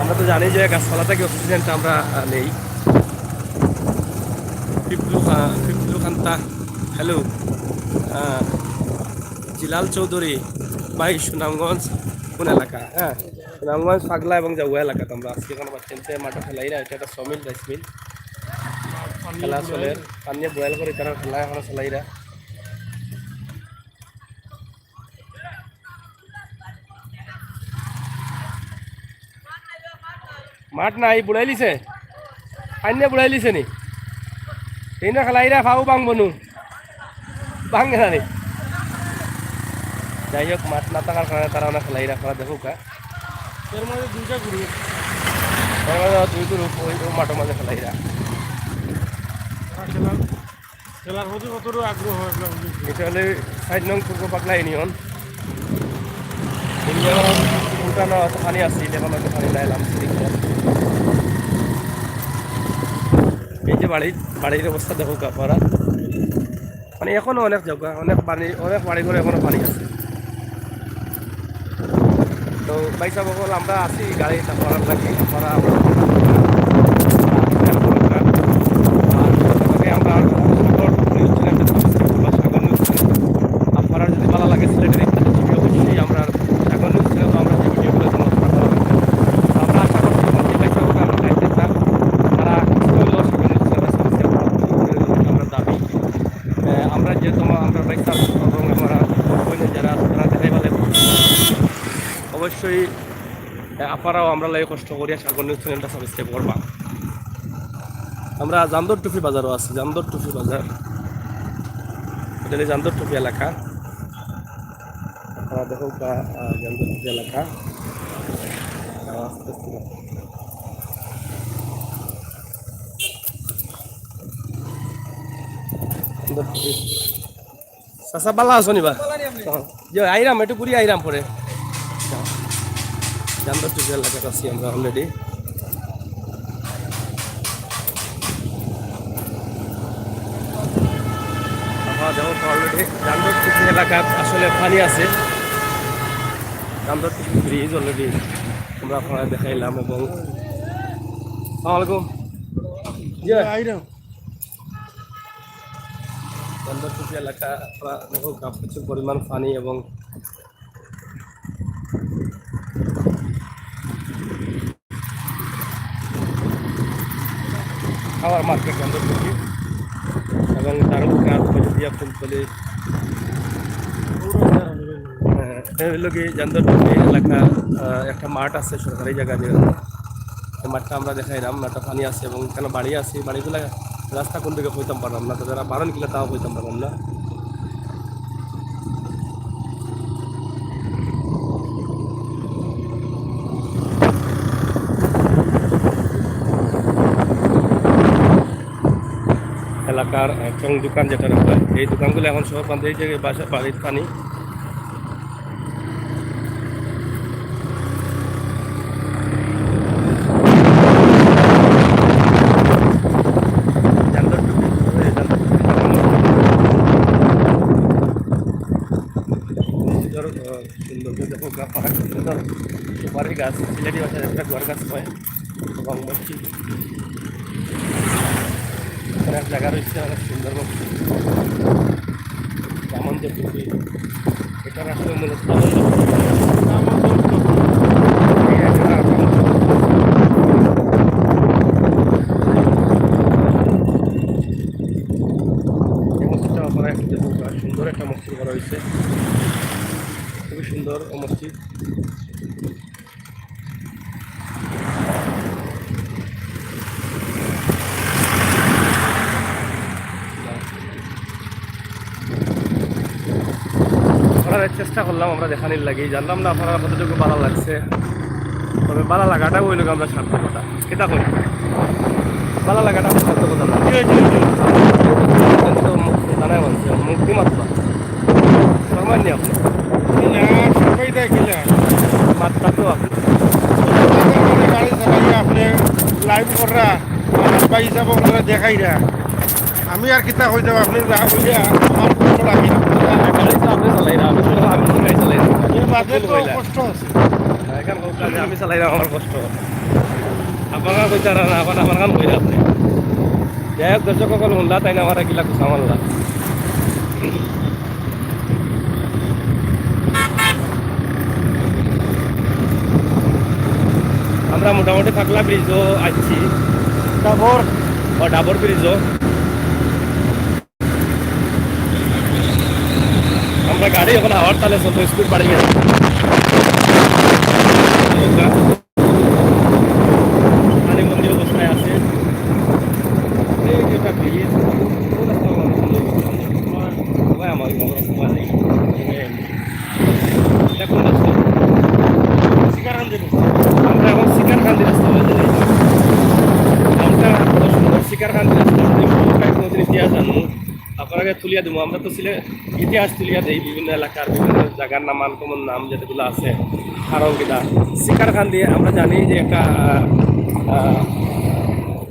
আমরা তো জানি যে গাছপালা থেকে অক্সিজেনটা আমরা নেই। পিপলু খান্তা, হ্যালো, জিলাল চৌধুরী ভাই, সুনামগঞ্জ কোন এলাকা? হ্যাঁ, সুনামগঞ্জ পাগলা এবং জাউয়া এলাকাতে আমরা আজকে কোনো বাচ্চাতে মাঠে ফেলাই না, এটা একটা সমিল রাইস মিল, খেলা চলে, পানি বয়েল করে তারা খেলা এখনো চলাইরা। মাঠ নাই বুড়াই লিছে, পানি বুড়াই লিছে নি, এই না খেলাইরা ফাও বাং বনু ভাঙে না নি। যাই হোক, মাঠ না থাকার কারণে তারা অনেক খেলাইরা খেলা দেখুক। এর মধ্যে দুইটা গ্রুপ, দুই গ্রুপ ওই মাঠের মাঝে খেলাইরা খেলার খেলার প্রতি কতটুকু আগ্রহ হয় এগুলো বুঝি। এটা হলে ৬ নং পূর্ব পাগলা ইউনিয়ন। উল্টানো পানি আসছিল, এখন হয়তো পানি লাইলাম। এই যে বাড়ির অবস্থা দেখো আপনারা, মানে এখনো অনেক জায়গা অনেক বাড়ি ঘরে এখনো পানি আছে। তো ভাই সাহেব বল আমরা আছি গাড়িটা করার লাগে, আমরা আপনারা যদি ভালো লাগে সিলেটের ইত্যাদি ছবি অবশ্যই আমরা সাগর নিউজ চ্যানেল আমরা যে ভিডিওগুলো আমরা আশা করছি ভাই সাহেব আমরা দেখতে চান তারা সাগর নিউজ চ্যানেল সাবস্ক্রাইব আমরা দাবি। আমরা যেহেতু আমরা ভাই সাহেব এবং আমরা যারা তারা দেখাই বলে অবশ্যই আপনারাও আমরা লাগে কষ্ট করিয়া সাগর নিউজ চ্যানেলটা সাবস্ক্রাইব করবা। আমরা জামদর টুফি বাজারও আছি, জামদর টুফি বাজার, এটা জামদর টুফি এলাকা। আপনারা দেখো জামদর টুফি এলাকা। চাচা বালা আছো নিবা? যে আইরাম একটু পুরি আইরাম পরে জামদর টুফি এলাকাতে আছি আমরা অলরেডি। যেমন অলরেডি জান্দর কিছু এলাকার আসলে পানি আছে, জান্দর কিছু ব্রিজ অলরেডি আমরা আপনারা দেখাইলাম। এবং আসসালামাইকুম জি আইরাম জান্দর কিছু এলাকা আপনারা দেখো প্রচুর পরিমাণ পানি এবং খাওয়ার মার্কেট জান্দর কিছু এবং দারুকা দিয়া ফুলতলি হলো কি জান্দর এলাকা একটা মাঠ আছে সরকারি জায়গা দিয়ে, এই মাঠটা আমরা দেখাইলাম। মাঠটা পানি আছে এবং এখানে বাড়ি আছে, বাড়িগুলো রাস্তা কোন দিকে হইতাম পারলাম না, তো যারা বারণ কিলো তাও হইতাম পারলাম না। এলাকার চং দোকান যেটা রাখা, এই দোকানগুলো এখন সব পান এই জায়গায় বাসা বাড়ির পানি। সুপারি গাছ, সিলেটি ভাষায় একটা গোয়ার গাছ হয় এবং মসজি অনেক জায়গা রয়েছে, অনেক সুন্দর মসজি যেমন যে পুকুরি, এটার আসলে মূলত সুন্দর একটা মসজিদ করা হয়েছে, খুবই সুন্দর মসজিদ। করার চেষ্টা করলাম আমরা দেখানির লাগে, জানলাম না আপনারা কতটুকু ভালো লাগছে, তবে ভালো লাগাটা ওই লোক আমরা সার্থকতা কেটা করি, ভালো লাগাটা আমরা সার্থকতা না জানাই বলছে মুক্তি মাত্রা সমান নি আপনি সবাই দেখিলেন মাত্রা তো আপনি গাড়ি চালাই আপনি লাইভ করা বা হিসাবে ওনারা দেখাই না, আমি আর কিতা হয়ে যাবো আপনি যা হইলে আমার কষ্ট লাগে গাড়ি তো আপনি চালাই না, আমি তো গাড়ি চালাই না, এর মাঝে তো কষ্ট আছে এখন আমি চালাই না, আমার কষ্ট আপনারা কইতে না এখন আমার কাম কইরা আপনি যাই হোক দর্শক সকল শুনলা তাই না আমার এগুলা কুসা মারলা। আমরা মোটামুটি থাকলা ব্রিজও আসছি, ডাবর ব্রিজও আমরা গাড়ি এখন হাওয়ার তালে চলতো, স্পিড বাড়ি গেছে। পানি মন্দির অবস্থায় আছে, এই যেটা ব্রিজ আমার দেখুন আমরা এখন শিকারকান্দি রাস্তা বলতে যাই, নামটা বড় সুন্দর শিকারকান্দি রাস্তা। কোনোদিন ইতিহাস জানবো আপনাকে তুলিয়া দেবো, আমরা তো ছিল ইতিহাস তুলিয়া দিই বিভিন্ন এলাকার বিভিন্ন জায়গার নাম আনকমন নাম যেগুলো আছে কারণ কিনা শিকারকান্দি আমরা জানি যে একটা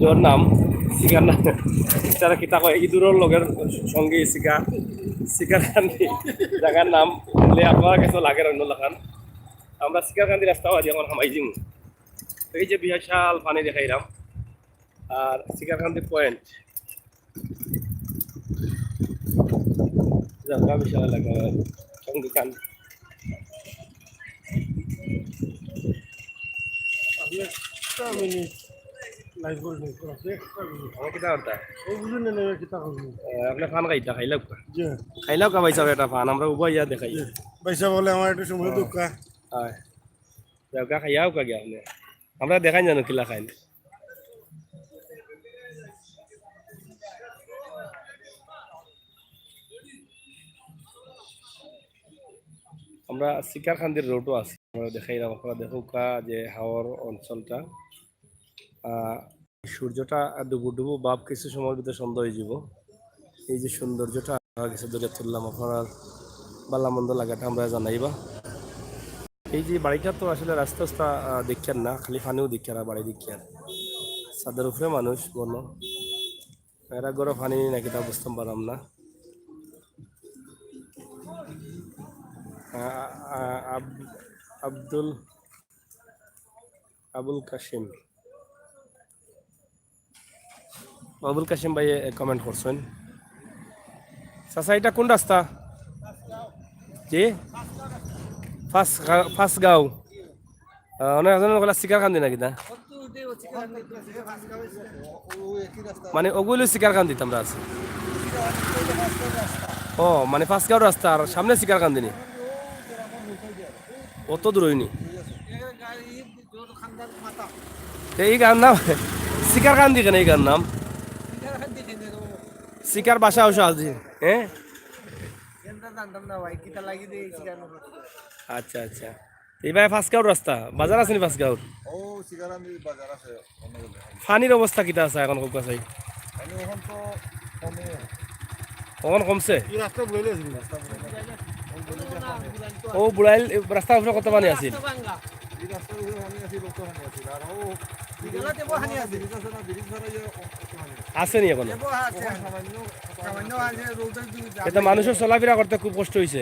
জোর নাম শিকার নাম তারা কিতা কয় ইঁদুরের লগের সঙ্গে শিকারকান্দি জায়গার নাম বলে আপনার কাছে লাগে অন্য লাগান। আমরা শিকারকান্দি রাস্তা আজ এখন হামাই দিম, এই যে বিশাল পানি দেখাইলাম আর শিকারকান্দি পয়েন্ট বিশাল এলাকা সঙ্গীকান লাইভ করে নেই আমার কিতা করতা ও বুঝুন না নেবে কিতা করবো আপনার ফান খাইতা খাইলাও জি খাইলাও কা পাইছা এটা ফান আমরা উভয় ইয়া দেখাই পয়সা বলে আমার একটু সময় দুঃখা হয় যাওকা খাইয়াও কা গিয়া আপনি আমরা দেখাই জানো কিলা খাইন। আমরা শিকারকান্দির রোডও আছি, আমরা দেখাইলাম আপনারা দেখুকা যে হাওর অঞ্চলটা সূর্যটা ডুবু ডুবু ভাব কিছু সময়ের ভিতরে সন্ধ্যা হয়ে যাব। এই যে সৌন্দর্যটা কিছু দূরে তুললাম আপনার বালা মন্দ লাগাটা আমরা জানাইবা। এই যে বাড়িটা তো আসলে রাস্তা রাস্তা দেখার না, খালি ফানিও দেখার বাড়ি দেখার ছাদের উপরে মানুষ বলো এরা গরো ফানি নাকি তা বুঝতে পারলাম না। আব্দুল আবুল কাশিম ভাই কমেন্ট করছেন। চাচা এটা কোন রাস্তা? জি ফার্স্ট গাঁও অনেক একজনের কলা শিকার কান্দি নাকি না মানে ওগুলো শিকার কান্দি আমরা আছি। ও মানে ফার্স্ট গাঁও রাস্তা আর সামনে শিকার কান্দিনি অত দূর হইনি। এই গান নাম শিকার কান্দি কেন? এই গান নাম শিকার বাসা ওসা আছে হ্যাঁ। আচ্ছা আচ্ছা এইবার ফার্স্ট গাঁওর রাস্তা বাজার আছে নি ফার্স্ট গাঁওর? পানির অবস্থা কিটা আছে এখন কোকা চাই কখন কমছে? ও বুড়াইল রাস্তার উপরে কত পানি আছিল? আছে নি এখন? এটা মানুষের চলাফেরা করতে খুব কষ্ট হয়েছে।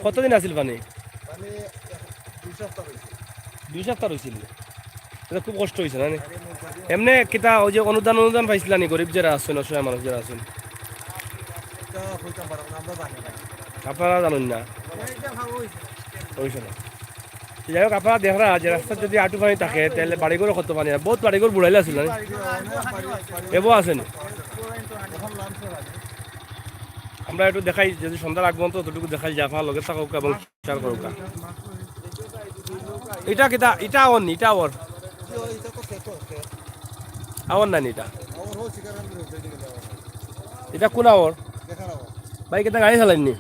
কতদিন আছিল পানি? 2 সপ্তাহ হয়েছিল। এটা খুব কষ্ট হয়েছে না? এমনি কিতা ওই যে অনুদান পাইছিল নি গরিব যারা আছেন অসহায় মানুষ যারা আছেন? আপনারা জানেন না হয়েছে না। যাই হোক আপনারা দেখরা যে রাস্তার যদি আটু পানি থাকে তাহলে বাড়িঘরও কত পানি বহুত বাড়িঘর বুড়াইলে আছিল না এবো আছে নি? আমরা একটু দেখাই যদি সন্ধ্যার আগমন তো ততটুকু দেখাই যে আপনার লগে থাকুক এবং শেয়ার করুক। এটা কিতা এটা আওয়ার নি? এটা আওয়ার না নি? এটা কোন আওয়ার ভাই? কিতা গাড়ি চালাইনি?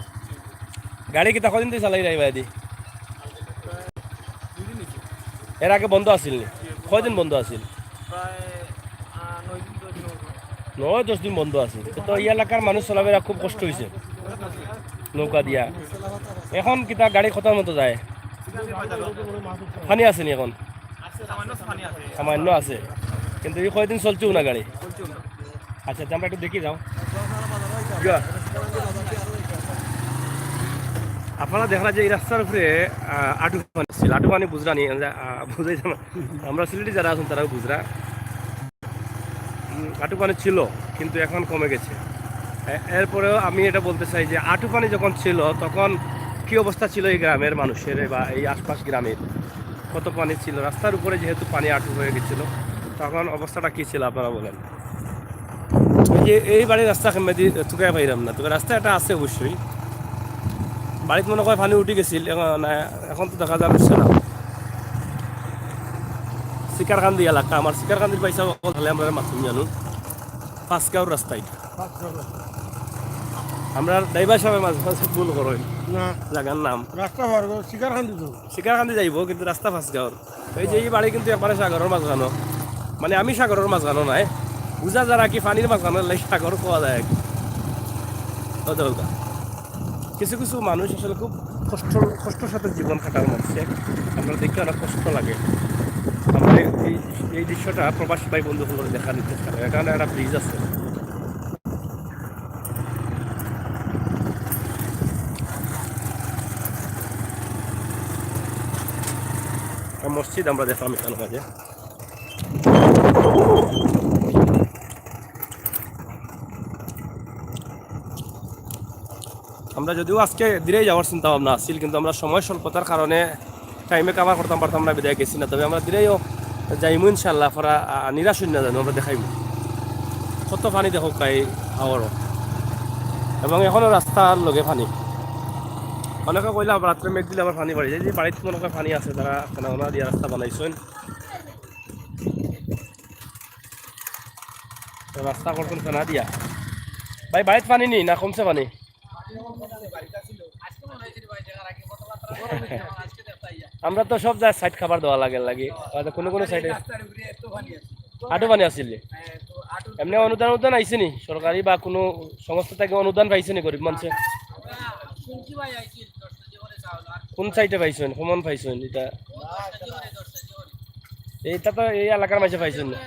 গাড়ি কিতা কদিন দিয়ে চালাই রাই ভাই? এর আগে বন্ধ আছিল নি? কয়দিন বন্ধ আছিল? 9-10 দিন বন্ধ আছিল। তো এই এলাকার মানুষ চলাফেরা খুব কষ্ট হয়েছে নৌকা দিয়া। এখন কিতা গাড়ি কথার মতো যায়? পানি আছে নি এখন? সামান্য আছে কিন্তু এই কয়দিন চলছেও না গাড়ি। আচ্ছা আমরা একটু দেখি যাও। আপনারা দেখলা যে এই রাস্তার উপরে আটু পানি ছিল। আটু পানি বুঝরা নি বুঝাই আমরা সিলেটি যারা আছেন তারাও বুঝরা। আটু পানি ছিল কিন্তু এখন কমে গেছে। এরপরেও আমি এটা বলতে চাই যে আটু পানি যখন ছিল তখন কি অবস্থা ছিল এই গ্রামের মানুষের বা এই আশপাশ গ্রামের? কত পানি ছিল রাস্তার উপরে, যেহেতু পানি আটু হয়ে গেছিল তখন অবস্থাটা কি ছিল আপনারা বলেন? যে এই বাড়ির রাস্তা মেদি তুকাই পাইলাম না, তবে রাস্তা এটা আছে অবশ্যই। বাড়িতে মনে হয় পানি উঠে গেছিল, এখন তো দেখা যাচ্ছে না। শিকারকান্দি এলাকা, আমার শিকারকান্দির পয়সা তাহলে আমরা মাথুম জানুন পাঁচগাঁওর রাস্তায় আমরা ড্রাইভার সাহেব মাঝে মাঝে ভুল করেন না জায়গার নাম রাস্তা শিকারকান্দি যাইব কিন্তু রাস্তা পাঁচগাঁওর। এই যে এই বাড়ি কিন্তু একবারে সাগরের মাঝখানো, মানে আমি সাগরের মাঝখানো নাই বুঝা যারা কি পানির মাঝখানো সাগর পাওয়া যায় আর কি। কিছু কিছু মানুষ আসলে খুব কষ্টর সাথে জীবন কাটার মধ্যে আমরা দেখতে অনেক কষ্ট লাগে। আমরা এই দৃশ্যটা প্রবাসী ভাই বন্ধুগুলো দেখার চেষ্টা করি। এখানে একটা ব্রিজ আছে, মসজিদ আমরা দেখলাম এখানে মাঝে। আমরা যদিও আজকে দিনেই যাওয়ার চিন্তা ভাবনা আসছিল, কিন্তু আমরা সময় স্বল্পতার কারণে টাইমে কাভার করতাম পারতাম না, বিদায় গেছি না। তবে আমরা দিনেও যাইমু ইনশাল্লাহ। পরা নিরাশ না জানো, আমরা দেখাইব কত পানি দেখো কাই হাওয়ারও, এবং এখনও রাস্তার লগে পানি। অনেকে কইলে রাত্রে মেঘ দিলে আবার পানি বাড়ি যায়। যে বাড়িতে মনে হয় পানি আছে, তারা কেনা দিয়ে রাস্তা বানাইছেন, রাস্তা করছেন কেনা দিয়া। ভাই বাড়িতে পানি নি না কমছে পানি? আমরা তো সব জায়গায় সাইড খাবার দেওয়া লাগে কোনো কোনো সাইডে আটু পানি আসছিল। এমনি অনুদান আইসে নি সরকারি বা কোনো সংস্থা থেকে অনুদান পাইছে নি গরিব মানুষে? কোন সাইডে পাইছেন, কমন পাইছেন? এইটা তো এই এলাকার মাঝে পাইছেন না।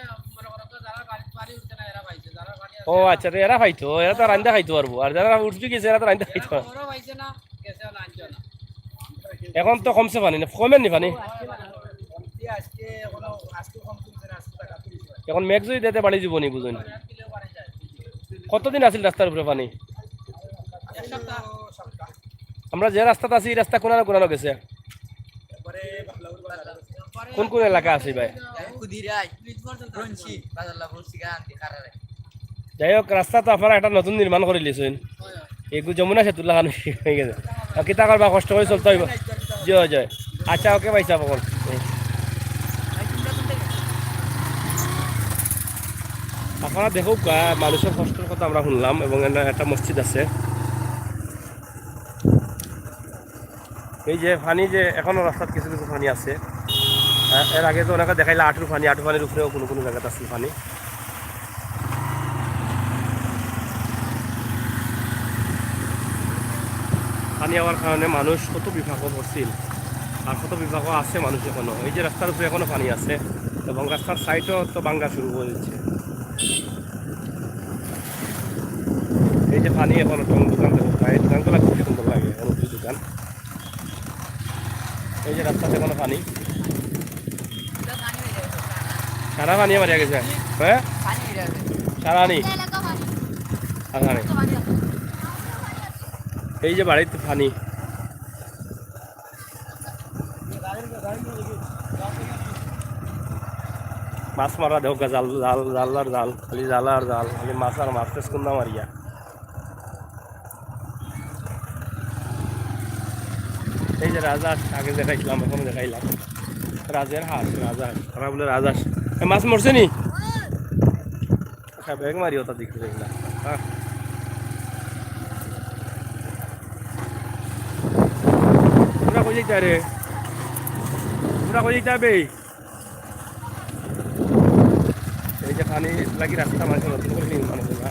ও আচ্ছা, তো এরা খাইতো, এরা তো রান্দা খাইতে পারবো, আর যারা উঠবি গেছে এরা তো রান্দা খাইতে পারবো। এখন তো কমছে পানি না, কমেন নি পানি? এখন মেঘ যদি দিতে বাড়ি যাব নি বুঝুন। কতদিন আছিল রাস্তার উপরে পানি? আমরা যে রাস্তাতে আছি এই রাস্তা কোনানো কোনানো গেছে? কোন কোন এলাকা আছে ভাই? যাই হোক, রাস্তা তো আপনারা একটা নতুন নির্মাণ করে লিয়েছেন, এগু যমুনা সেতুর লাগানো হয়ে গেছে। কিতা করবা, কষ্ট করে চলতে হইব। জয় জয়। আচ্ছা ওকে পাইছা বকল। আপনারা দেখুক মানুষের কষ্টের কথা আমরা শুনলাম, এবং একটা মসজিদ আছে। এই যে পানি যে এখনো রাস্তার কিছু কিছু পানি আছে, এর আগে তো ওনাকে দেখাইলে আঁটুর পানির উপরেও কোনো কোনো জায়গাতে আছে পানি। পানি হওয়ার কারণে মানুষ কত বিপাক পড়ছিল, আর কত বিপাক আছে মানুষ এখনো। এই যে রাস্তার উপরে এখনো পানি আছে, এবং রাস্তার সাইডও তো ভাঙ্গা শুরু করে দিচ্ছে। এই যে পানি এখনো টং দোকান, এই দোকানগুলো খুব সুন্দর লাগে, মুদি দোকান। এই যে রাস্তাতে এখনো পানি, সারা পানি মারিয়া গেছে। হ্যাঁ সারা নি, সারা নি। এই যে বাড়িতে পানি, মাছ মারা দেখ, জাল জাল জাল আর জাল, খালি জাল আর জাল, খালি মাছ আর মাছ টেস কোন মারিয়া। এই যে রাজহাঁস আগে দেখাইছিলাম, এখনো দেখাইলাম রাজের হাঁস, রাজহাঁস তারা বলে রাজহাঁস। মাছ মরছে নি? আচ্ছা ব্যাগ মারি ওটা দেখতে দেখলাম। হ্যাঁ পুরা কই যাইতে রে, পুরা কই যাইতে হবে? এই যে পানি লাগি রাস্তা মানুষ নতুন করে নির্মাণ হবে না।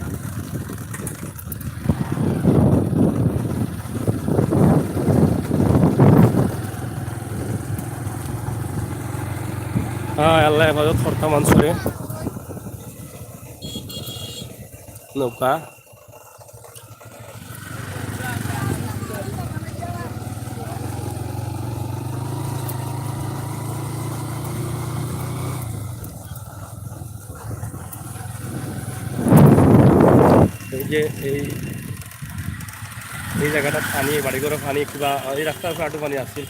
হ্যাঁ আল্লাহ হেফাজত করতাম মানুষরে। নৌকা এই যে এই জায়গাটা পানি, বাড়িঘর পানি, কিবা এই রাস্তার উপরে আটু পানি আসছিল।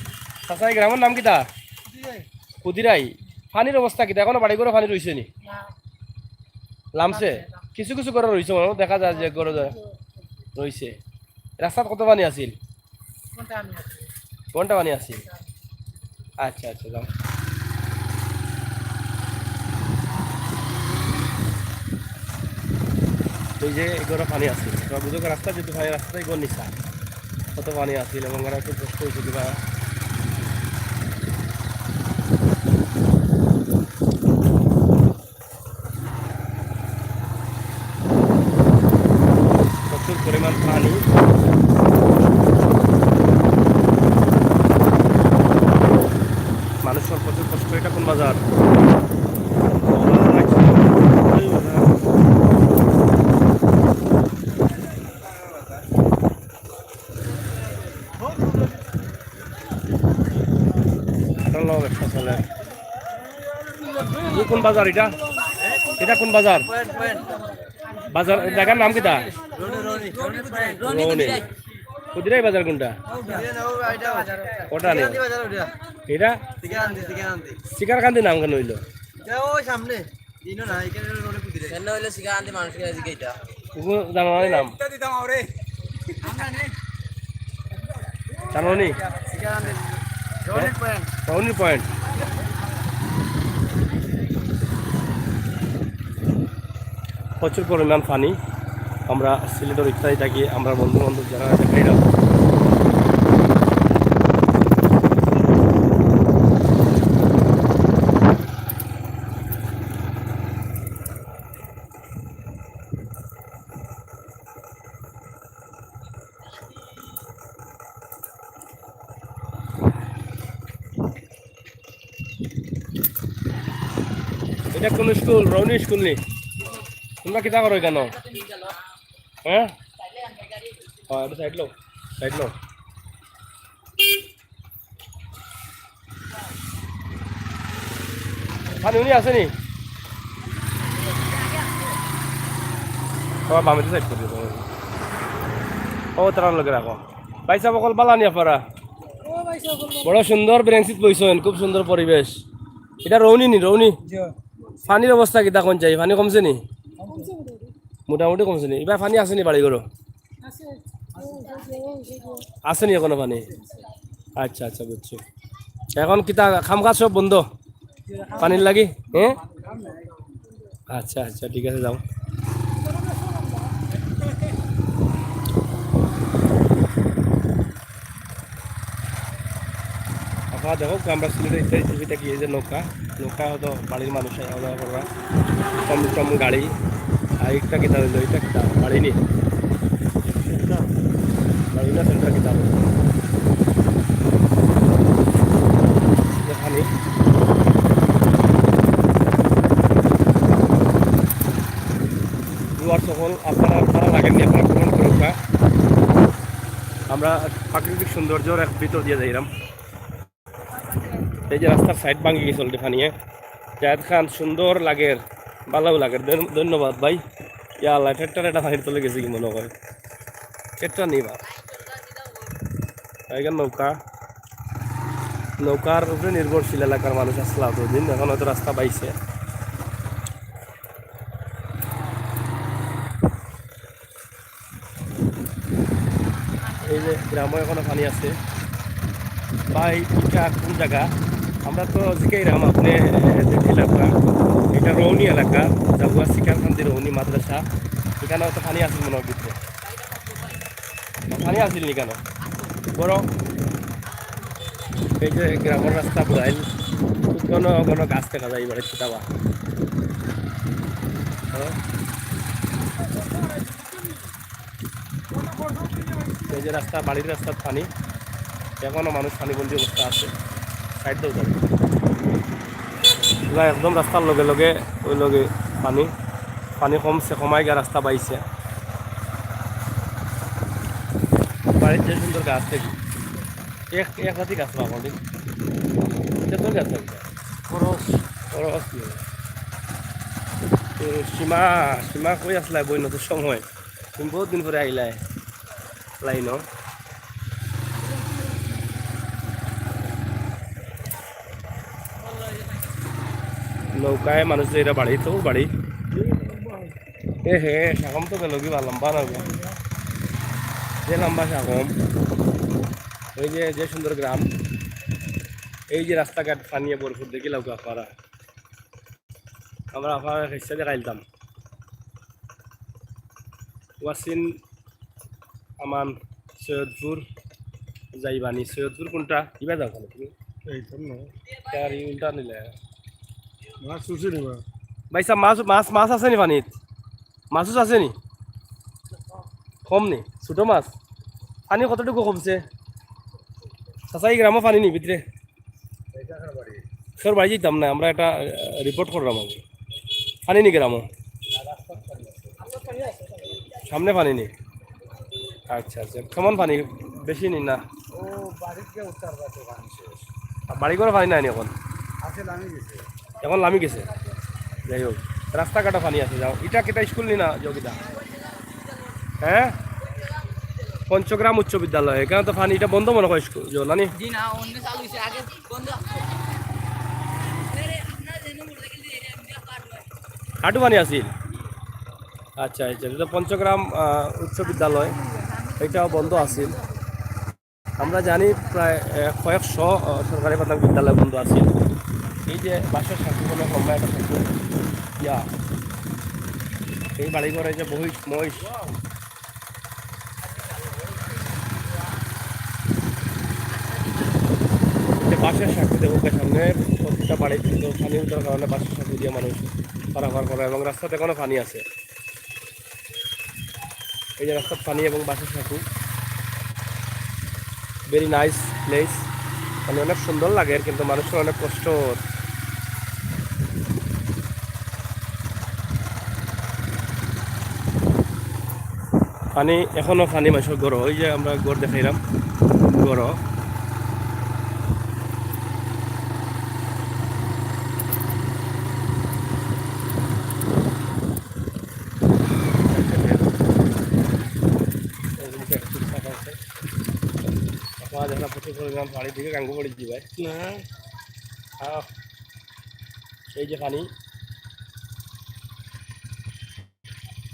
চাচা এই গ্রামের নাম কিতা? কুদিরাই। পানির অবস্থা কিতা? এখনো বাড়িঘর পানি রয়েছে নি? লামছে কিছু কিছু করে রয়েছে, দেখা যায় যে গড়ে রয়েছে। রাস্তাত কত পানি আছিল? ঘন্টা পানি আছিল। আচ্ছা আচ্ছা যাও। এই যে এগুলো পানি আছিল, বুঝো রাস্তা যেহেতু পানি, রাস্তায় গড় নিচা কত পানি আছিল, এবং ওরা একটু কষ্ট হয়েছে কিবা। প্রচুর পরিমাণ পানি, মানুষের প্রচুর কষ্ট। এটা কোন বাজার? ব্যবসা চলে। কোন বাজার এটা? এটা কোন বাজার? বাজার জায়গার নাম কিটা? রৌনি। কুদিরাই বাজার কোনটা? ওটা নেই, এটা শিকারকান্দি নাম কেন হইলো? জানানি নাম জানানি রৌনি পয়েন্ট। প্রচুর পরিমাণ পানি। আমরা সিলেটের ইত্যাদি থাকি, আমরা বন্ধু বান্ধব যারা দেখাইলাম। এটা কোন স্কুল? রৌনি স্কুল নি? তোমরা কিতা করো কেন? হ্যাঁ এটা সাইড লো, সাইড লো। পানি উনি আসেনি তোমার বামেতে সাইড করে দিও ও তার লগে রাখো পয়সা বকল বালানি আপনারা বড় সুন্দর ব্রেঞ্চিত বইছেন খুব সুন্দর পরিবেশ এটা রৌনি নি রৌনি পানির অবস্থা কিতা কোন চাই পানি কমছে নি মোটামুটি কমছে নি এবার পানি আসেনি বাড়ি ঘর আসেনি এখনো পানি আচ্ছা আচ্ছা বুঝছি এখন কিতা খাম কাজ সব বন্ধ পানির লাগি হ্যাঁ আচ্ছা আচ্ছা ঠিক আছে যাও আপনারা দেখো আমরা সিলেটের ইত্যাদি টিভিটা কি এই যে নৌকা নৌকা হয়তো বাড়ির মানুষ আওয়া যাওয়া করা কম কম গাড়ি আর একটা কিতা হইলো এটা কিতা গাড়ি নি গাড়ি না সেন্টার কিতা এখানে সকল আপনারা ভালো লাগেননি আপনারা কমেন্ট করুন আমরা প্রাকৃতিক সৌন্দর্যর এক ভিতর দিয়ে যাইলাম এই যে রাস্তার সাইড ভাঙি গেছে অলরেডি ফানিয়ে জায়দ খান সুন্দর লাগের ভালো লাগের ধন্যবাদ ভাই ইয়া আল্লাহ ট্রেক্টর এটা ফানির তলে গেছে কি মনে হয় ট্রেক্টর নেই বা এখানে নৌকার উপরে নির্ভরশীল এলাকার মানুষ আসলে দিন এখন হয়তো রাস্তা পাইছে এই যে গ্রামে এখনো পানি আছে ভাই এটা কোন জায়গা আমরা তো জিকাইরাম আপনি দেখিলাম এটা রৌনি এলাকা জাগুয়া শিকারকান্দি রৌনি মাদ্রাসা এখানে হয়তো পানি আসিল মনে হয় ভিতরে পানি আসিল নি কেন বড় এই যে গ্রামের রাস্তা বুঝাইল ঘন ঘন গাছ দেখা যায় এবারে ছোটাবা এই যে রাস্তা বাড়ির রাস্তার পানি এখনো মানুষ পানিবন্দী অবস্থা আছে সাইড দেও যাবে একদম রাস্তার লগে লগে ওই লগে পানি পানি কমছে কমাই গিয়ে রাস্তা পাইছে বাড়ির যে সুন্দর গাছ থেকে এক রাতি গাছ পাবো তোর গাছ থাকবে খরচ খরচ সীমা সীমা কই আসলে বই নতুন সময় তুমি বহুত দিন পরে আইলাই লাইন নৌকায় মানুষ এরা বাড়ি তো বাড়ি এ হে শাকম তো গেল কি বা লম্বা না যে লম্বা শাকম এই যে সুন্দর গ্রাম এই যে রাস্তাঘাট পানিয়ে ভরপুর দেখিলাম আপনারা আমরা আপনারা খেসা দেখাইলাম ওয়াসিন আমান সৈয়দপুর যাইবানি সৈয়দপুর কোনটা কিবা যাও তুমি এই উল্টা নিলে মাছ চুষে নিবা ভাই সাহেব মাছ মাছ মাছ আছে নি পানিত মাছও আছে নি কম নি ছোট মাছ পানি কতটুকু কমছে চাচাই গ্রামও পানি নি ভিতরে সর বাড়ি যেতাম না আমরা একটা রিপোর্ট করলাম আগে পানি নি গ্রামও সামনে পানি নি আচ্ছা আচ্ছা কেমন পানি বেশি নি না বাড়ি করে পানি নাই নি এখন এখন লামি গেছে যাই হোক রাস্তাঘাটে পানি আছে যাও এটা কেটা স্কুল নি না যোগিতা হ্যাঁ পঞ্চগ্রাম উচ্চ বিদ্যালয় এখানে তো পানি এটা বন্ধ মনে হয় স্কুল জানি হাঁটু পানি আসিল আচ্ছা আচ্ছা এটা পঞ্চগ্রাম উচ্চ বিদ্যালয় এটাও বন্ধ আছিল আমরা জানি প্রায় কয়েকশো সরকারি প্রাথমিক বিদ্যালয় বন্ধ আছিল এই যে বাসের সাথে লম্বা একটা থাকবে ইয়া এই বাড়িঘর এই যে মহিষ বাসের সাথে দেবো সামনে প্রতিটা বাড়ি কিন্তু পানি উঠার কারণে বাসের সাথে দিয়ে মানুষ পারাপার করে এবং রাস্তাতে কোনো পানি আছে এই যে রাস্তার পানি এবং বাসের সাথে ভেরি নাইস প্লেস মানে অনেক সুন্দর লাগে কিন্তু মানুষের অনেক কষ্ট পানি এখনো পানি মানুষের গড় ওই যে আমরা গড় দেখাইলাম গড় আছে ঠিকঠাক আছে আপনারা দেখলাম প্রচুর পরিমাণ পানি দিকে গাঙ্গু পড়ে দিই ভাই না এই যে পানি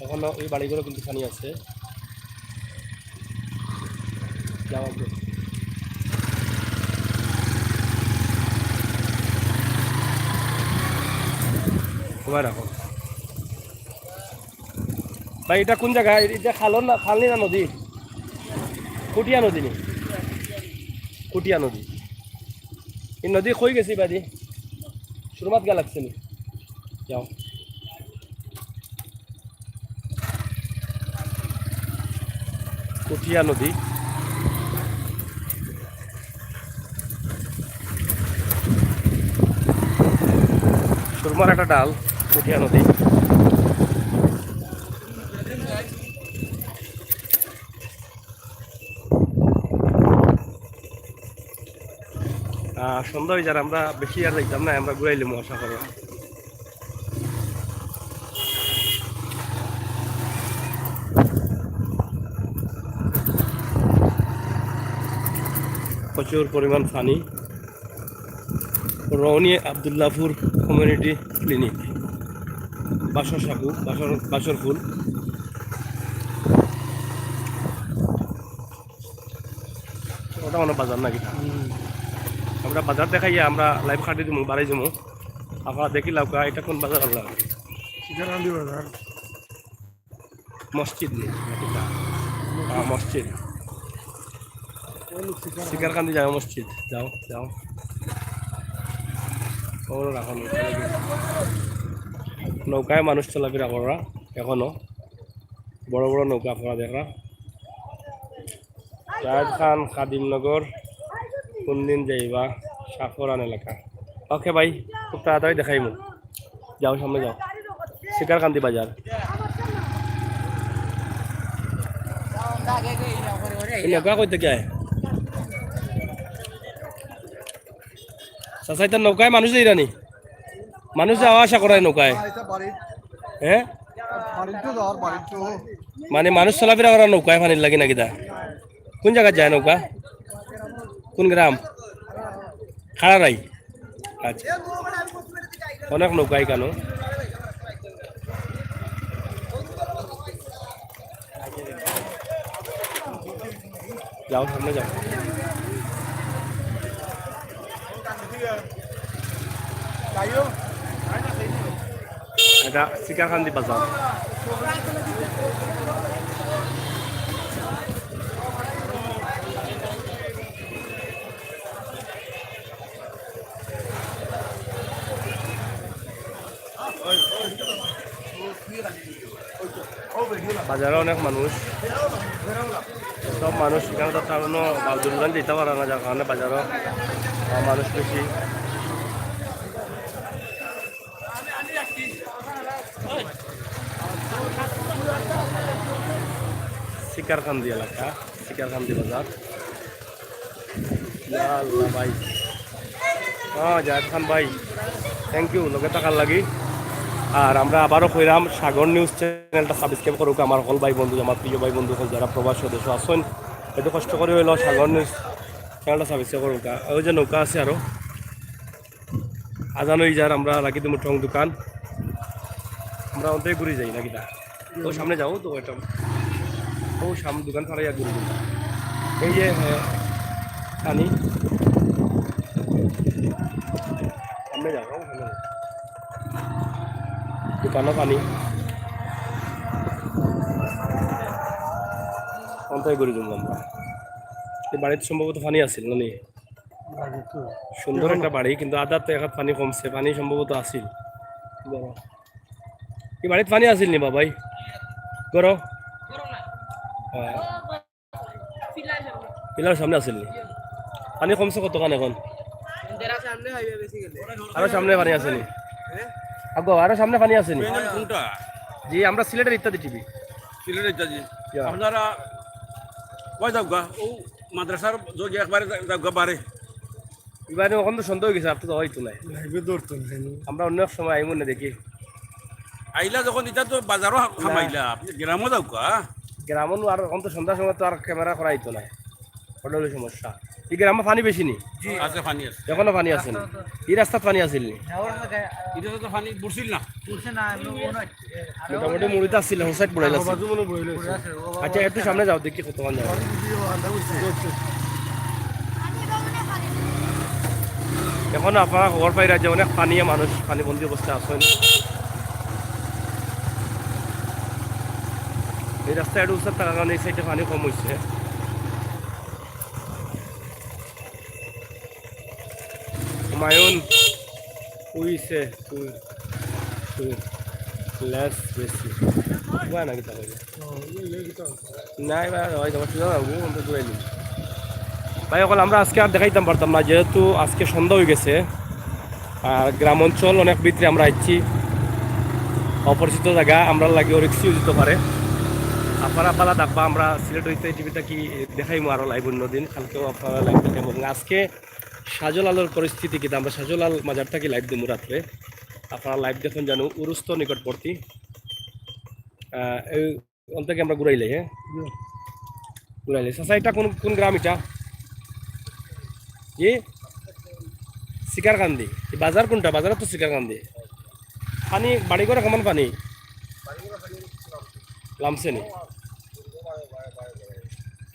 এখনো এই বাড়িগুলো কিন্তু পানি আছে যাওয়া ঘুমায় রাখো ভাই এটা কোন জায়গা এটা খালন না খালনি না নদী কুটিয়া নদী নি কুটিয়া নদী এই নদী খই গেছি বাদি সুরমাত গা লাগছে নি যাও কুটিয়া নদী সুরমার একটা ডাল কুটিয়া নদী সন্ধ্যা হয়ে যার আমরা বেশি আর দেখতাম না আমরা ঘুরাইলাম আশা করো প্রচুর পরিমাণ পানি রৌনি আবদুল্লাপুর কমিউনিটি ক্লিনিক বাসর সাকু বাসর ফুল ওটা মানে বাজার নাকি আমরা বাজার দেখাইয়া আমরা লাইভ খাটি দিব বাড়াই যাবো আপনারা দেখি লাভ এটা কোন বাজার আল্লাহ শিকারান্দি বাজার মসজিদ নেই মসজিদ শিকারকান্দি যাও মসজিদ যাও যাও ও রাখো নৌকায় মানুষ চলাফেরা করা এখনো বড় বড় নৌকা আপনারা দেখা জাহেদ খান খাদিমনগর কোন দিন যাইবা সাফরান এলাকা ওকে ভাই খুব তাড়াতাড়ি দেখাইব যাও সামনে যাও শিকারকান্দি বাজার নৌকা কই থেকে আয় চাচাইতার নৌকায় মানুষ যাই রানি মানুষ যাওয়া আশা করায় নৌকায় হ্যাঁ মানে মানুষ চলাফেরা করা নৌকায় পানির লাগে নাকি দা কোন জায়গায় যায় নৌকা কোন গ্রাম খাড়ারাই আচ্ছা অনেক নৌকায় কেন যাও সামনে যাও এটা শিকারকান্দি বাজার বাজারে অনেক মানুষ সব মানুষ এখানে তো কারণও বাউদুলগান যেতে পারে না যার কারণে বাজারও মানুষ বেশি শিকারকান্দি এলাকা শিকারকান্দি বাজার আল্লাহ ভাই জাহেদ খান ভাই থ্যাংক ইউ লগে থাকার লাগি আর আমরা আবারও কইরাম সাগর নিউজ চ্যানেলটা সাবস্ক্রাইব করুক আমার হল ভাই বন্ধু আমার প্রিয় ভাই বন্ধু যারা প্রবাস সদস্য আসেন একটু কষ্ট করে হইল সাগর নিউজ চ্যানেলটা সাবস্ক্রাইব করুক ওই যে নৌকা আছে আরও আজান হয়ে যার আমরা লাগি তুমি টং দোকান আমরা অন্তই ঘুরে যাই নাকি তা ও সামনে যাও তো এটা ও সামনে দোকান ফাড়াইয়া ঘুরে যাই এই যে পানি সামনে যাও দোকানও পানি অন্তই ঘুরে যাবো আমরা এই বাড়িতে সম্ভবত পানি আছিল না নি সুন্দর একটা বাড়ি কিন্তু আদার তো এখন পানি কমছে পানি সম্ভবত আছিল এই বাড়িতে পানি আছিল নি বাবাই করো পিলার সামনে আছিল নি পানি কমছে কতক্ষণ এখন আরো সামনে পানি আছে নি আগো আরো সামনে পানি আছে নি জি আমরা সিলেটের ইত্যাদি টিভি সিলেটের ইত্যাদি আপনারা কয় যাওগা ও মাদ্রাসার যোগ একবারে যাওগা বারে এবারে ওখান তো সন্দেহ হয়ে গেছে আপনার তো হয়তো নাই আমরা অন্য সময় আইমন না দেখি আইলা যখন এটা তো বাজারও খামাইলা আপনি গ্রামও যাওগা গ্রামও আর এখন তো সন্ধ্যার সময় তো আর ক্যামেরা করা হইতো না, ওটা হলো সমস্যা। এই গ্রামে পানি বেশি নি, আছে পানি আছে, এখনো পানি আছে নি? এই রাস্তাত পানি আছিল নি? এটা তো পানি বুঝছিল না। মোটামুটি মুড়িতে আসছিল, হোসাইড পড়ে যাচ্ছে। বাজু মনে বই লইছে আচ্ছা একটু সামনে যাও, দেখি কতক্ষণ যাও। এখন আপনারা খবর পাই যে অনেক পানিয়ে মানুষ পানিবন্দী অবস্থায় আছেন। এই রাস্তায় একটু উৎসব থাকার কারণে এই সাইডে পানি কম হয়েছে। হুমায়ুন উইছে লেস বেশি হয় নাকি তাহলে নাই ভাই হয়তো ঘুরাইলি ভাই। এখন আমরা আজকে আর দেখাইতাম পারতাম না, যেহেতু আজকে সন্ধ্যা হয়ে গেছে আর গ্রাম অঞ্চল অনেক ভিতরে আমরা আইছি, অপরিচিত জায়গা আমরা লাগে রিক্সিও দিতে পারে। আপনারা পালা দেখবা আমরা সিলেটের টিভিটা কি দেখাইমু আরও লাইভ অন্যদিন, কালকেও আপনারা লাইভ দেখাইব। এবং আজকে সাজল আলোর পরিস্থিতি কিন্তু আমরা সাজল আল মাজারটা কি লাইভ দিমু রাত্রে, আপনারা লাইভ দেখুন জানো উরুস্ত নিকটবর্তী। এই থেকে আমরা ঘুরাইলাই, হ্যাঁ ঘুরাইলাই। চাচা এটা কোন কোন গ্রাম এটা? ই শিকারকান্দি। বাজার কোনটা? বাজার তো শিকারকান্দি। পানি বাড়ি করে কেমন পানি নামছে নি?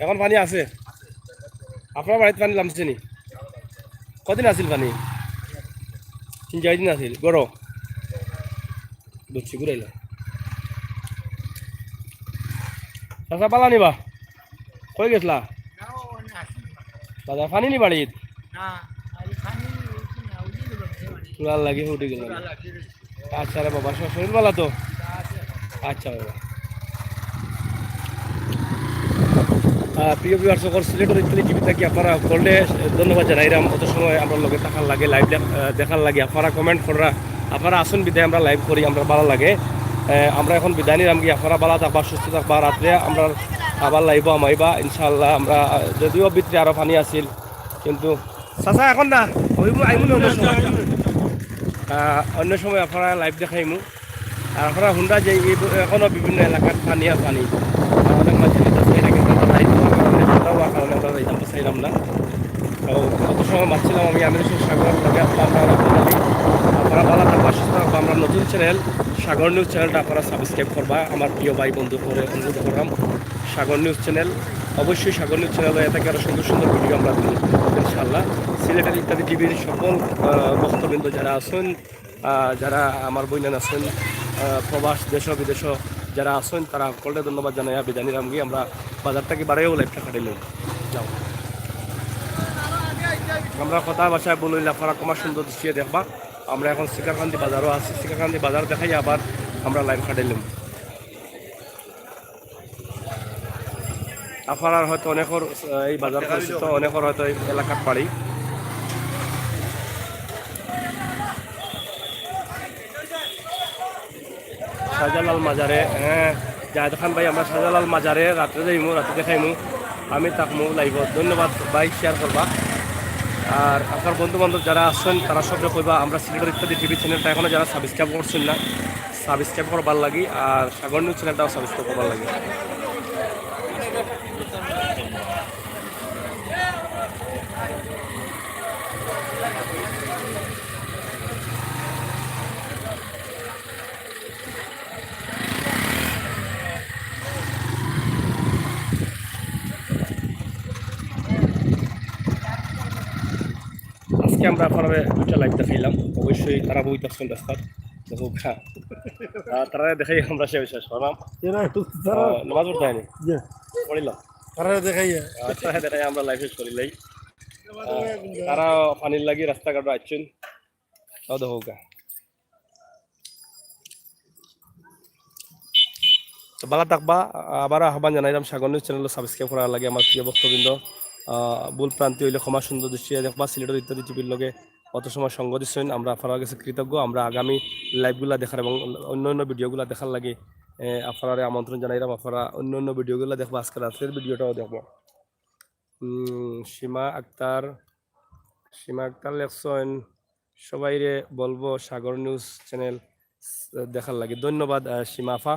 এখন পানি আছে? আপনার বাড়িতে পানি নামছে নি? কদিন আছিল পানি? 3-4 দিন আছিল। গড় বুঝছি, ঘুরাইলা চাচা পালা নিবা কই গেছলা? বাজার পানি নি বাড়িত চুলার লাগে উঠে গেল। আচ্ছা রে বাবা, শরীর ভালো তো? আচ্ছা বাবা। প্রিয় ভিউয়ার্স, সিলেটের ইত্যাদি টিভিটা কি আপনারা করলে ধন্যবাদ জানাইরাম। অত সময় আমরা লগে থাকার লাগে, লাইভ দেখার লাগে, আপনারা কমেন্ট করা, আপনারা আসুন বিদায় আমরা লাইভ করি, আমরা ভালো লাগে। আমরা এখন বিদায় নিলাম কি, আপনারা ভালো থাকবা, সুস্থ থাকবা। রাত্রে আমরা আবার লাইভ আমাইবা ইনশাআল্লাহ। আমরা যদিও ভিতরে আরও পানি আছিল, কিন্তু চাচা এখন না আইমু অন্য সময়, অন্য সময় আপনারা লাইভ দেখাইমু। আর আপনারা হুন্ডা যে এখনও বিভিন্ন এলাকার পানি আর পানি অনেক মাঝে কারণে আমরা যাইতে চাইলাম না। তো কত সময় মারছিলাম আমি আমির সাগর লগে আপনারা ভালো থাকবা, সুস্থ থাকবা। আমরা নতুন চ্যানেল সাগর নিউজ চ্যানেলটা আপনারা সাবস্ক্রাইব করবা। আমার প্রিয় ভাই বন্ধু করে অনুরোধ করলাম, সাগর নিউজ চ্যানেল অবশ্যই সাগর নিউজ চ্যানেল হয়ে থাকে, আরও সুন্দর সুন্দর ভিডিও আমরা দিই ইনশাআল্লাহ। সিলেটের ইত্যাদি টিভির সকল ভক্তবৃন্দ যারা আছেন, যারা আমার বইনান আছেন প্রবাস দেশ বিদেশ যারা আছেন, তারা সকলকে ধন্যবাদ জানাই। বিদানি রামগি আমরা বাজারটাকে বাড়াইও লাইফটা কাটাইলাম। যাও আমরা কথা বাসায় বলইলে আপনারা কমার সুন্দর দৃষ্টি দেখবা। আমরা এখন শিকারকান্দি বাজারও আছি, শিকারকান্দি বাজার দেখাই আবার আমরা লাইভ কাটাইলাম। আপনারা হয়তো অনেকের এই বাজার পরিচিত, অনেকের হয়তো এই এলাকার বাড়ি। শাহজালাল মাজারে, হ্যাঁ জাহেদ খান ভাই, আমরা শাহজালাল মাজারে রাত্রে যাইমু, রাত্রে দেখাইমু, আমি তাকমু লাইভ। ধন্যবাদ ভাই, শেয়ার করবা। আর আপনার বন্ধু বান্ধব যারা আসছেন তারা সবটা কইবা। আমরা সিলেটের ইত্যাদি টিভি চ্যানেলটা এখনও যারা সাবস্ক্রাইব করছেন না, সাবস্ক্রাইব করবার লাগি। আর সাগর নিউজ চ্যানেলটাও সাবস্ক্রাইব করবার লাগে। আজকে আমরা আপনারা দুইটা লাইভ দেখাইলাম, অবশ্যই তারা বই থাকছেন রাস্তার তারা দেখাই আমরা সে শেষ করলাম। নামাজ পড়তে হয়নি পড়িলাম, তারা দেখাই আচ্ছা দেখাই আমরা লাইভ শেষ করিলাই। তারা পানির লাগি রাস্তাঘাট আসছেন, তাও দেখো ভালো থাকবা। আবার আহ্বান জানাইলাম সাগর নিউজ চ্যানেল সাবস্ক্রাইব করার লাগে। আমার প্রিয় ভক্তবৃন্দ, ভুল প্রান্তি হইলে ক্ষমা সুন্দর দৃষ্টি দেখবা। সিলেটের ইত্যাদি টিভির লগে অত সময় সঙ্গ দিচ্ছেন, আমরা আপনার কাছে কৃতজ্ঞ। আমরা আগামী লাইভগুলো দেখার এবং অন্য অন্য ভিডিওগুলো দেখার লাগে আপনারা আমন্ত্রণ জানাইলাম। আপনারা অন্য অন্য ভিডিওগুলো দেখবো, আজকে রাত্রের ভিডিওটাও দেখবো। সীমা আক্তার লেখছেন, সবাইরে বলবো সাগর নিউজ চ্যানেল দেখার লাগে। ধন্যবাদ সীমা আফা।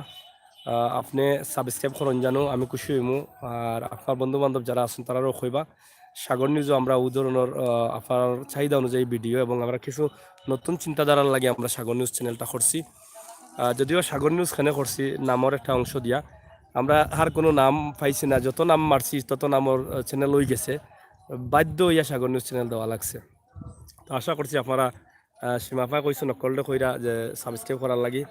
আপনি সাবস্ক্রাইব করুন জানো আমি খুশি হইমু। আর আপনার বন্ধু বান্ধব যারা আছেন তারাও কইবা। সাগর নিউজও আমরা ওই ধরনের আপনার চাহিদা অনুযায়ী ভিডিও এবং আমরা কিছু নতুন চিন্তাধারার লাগে আমরা সাগর নিউজ চ্যানেলটা করছি। যদিও সাগর নিউজ খানে করছি নামর একটা অংশ দিয়া, আমরা আর কোনো নাম পাইছি না, যত নাম মারছি তত নামর চ্যানেল হয়ে গেছে, বাধ্য হইয়া সাগর নিউজ চ্যানেল দেওয়া লাগছে। তো আশা করছি আপনারা সীমাফা কইছো নকলটা কইরা যে সাবস্ক্রাইব করার লাগি।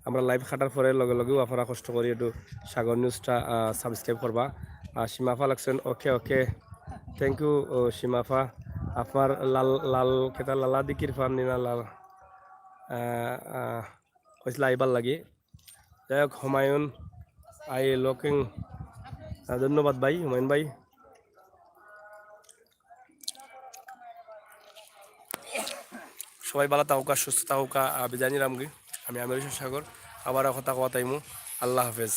আমরা লাইভ খাটার পরে লগে লগেও আপনারা কষ্ট করি একটু সাগর নিউজটা সাবস্ক্রাইব করবা। আর সীমাফা লাগছেন ওকে ওকে, থ্যাংক ইউ সীমাফা। আপনার লাল লাল কেতা লালা দিকির ফান নিনা লাল কইসলা আইবার লাগি। যাই হোক হুমায়ুন আই লকিং, ধন্যবাদ ভাই হুমায়ুন ভাই। সবাই ভালো থাকুকা, সুস্থ থাকুকা, বিদায় নিলাম গি। আমি আমির হোসেন সাগর, আবারও কথা কথা আল্লাহ হাফেজ।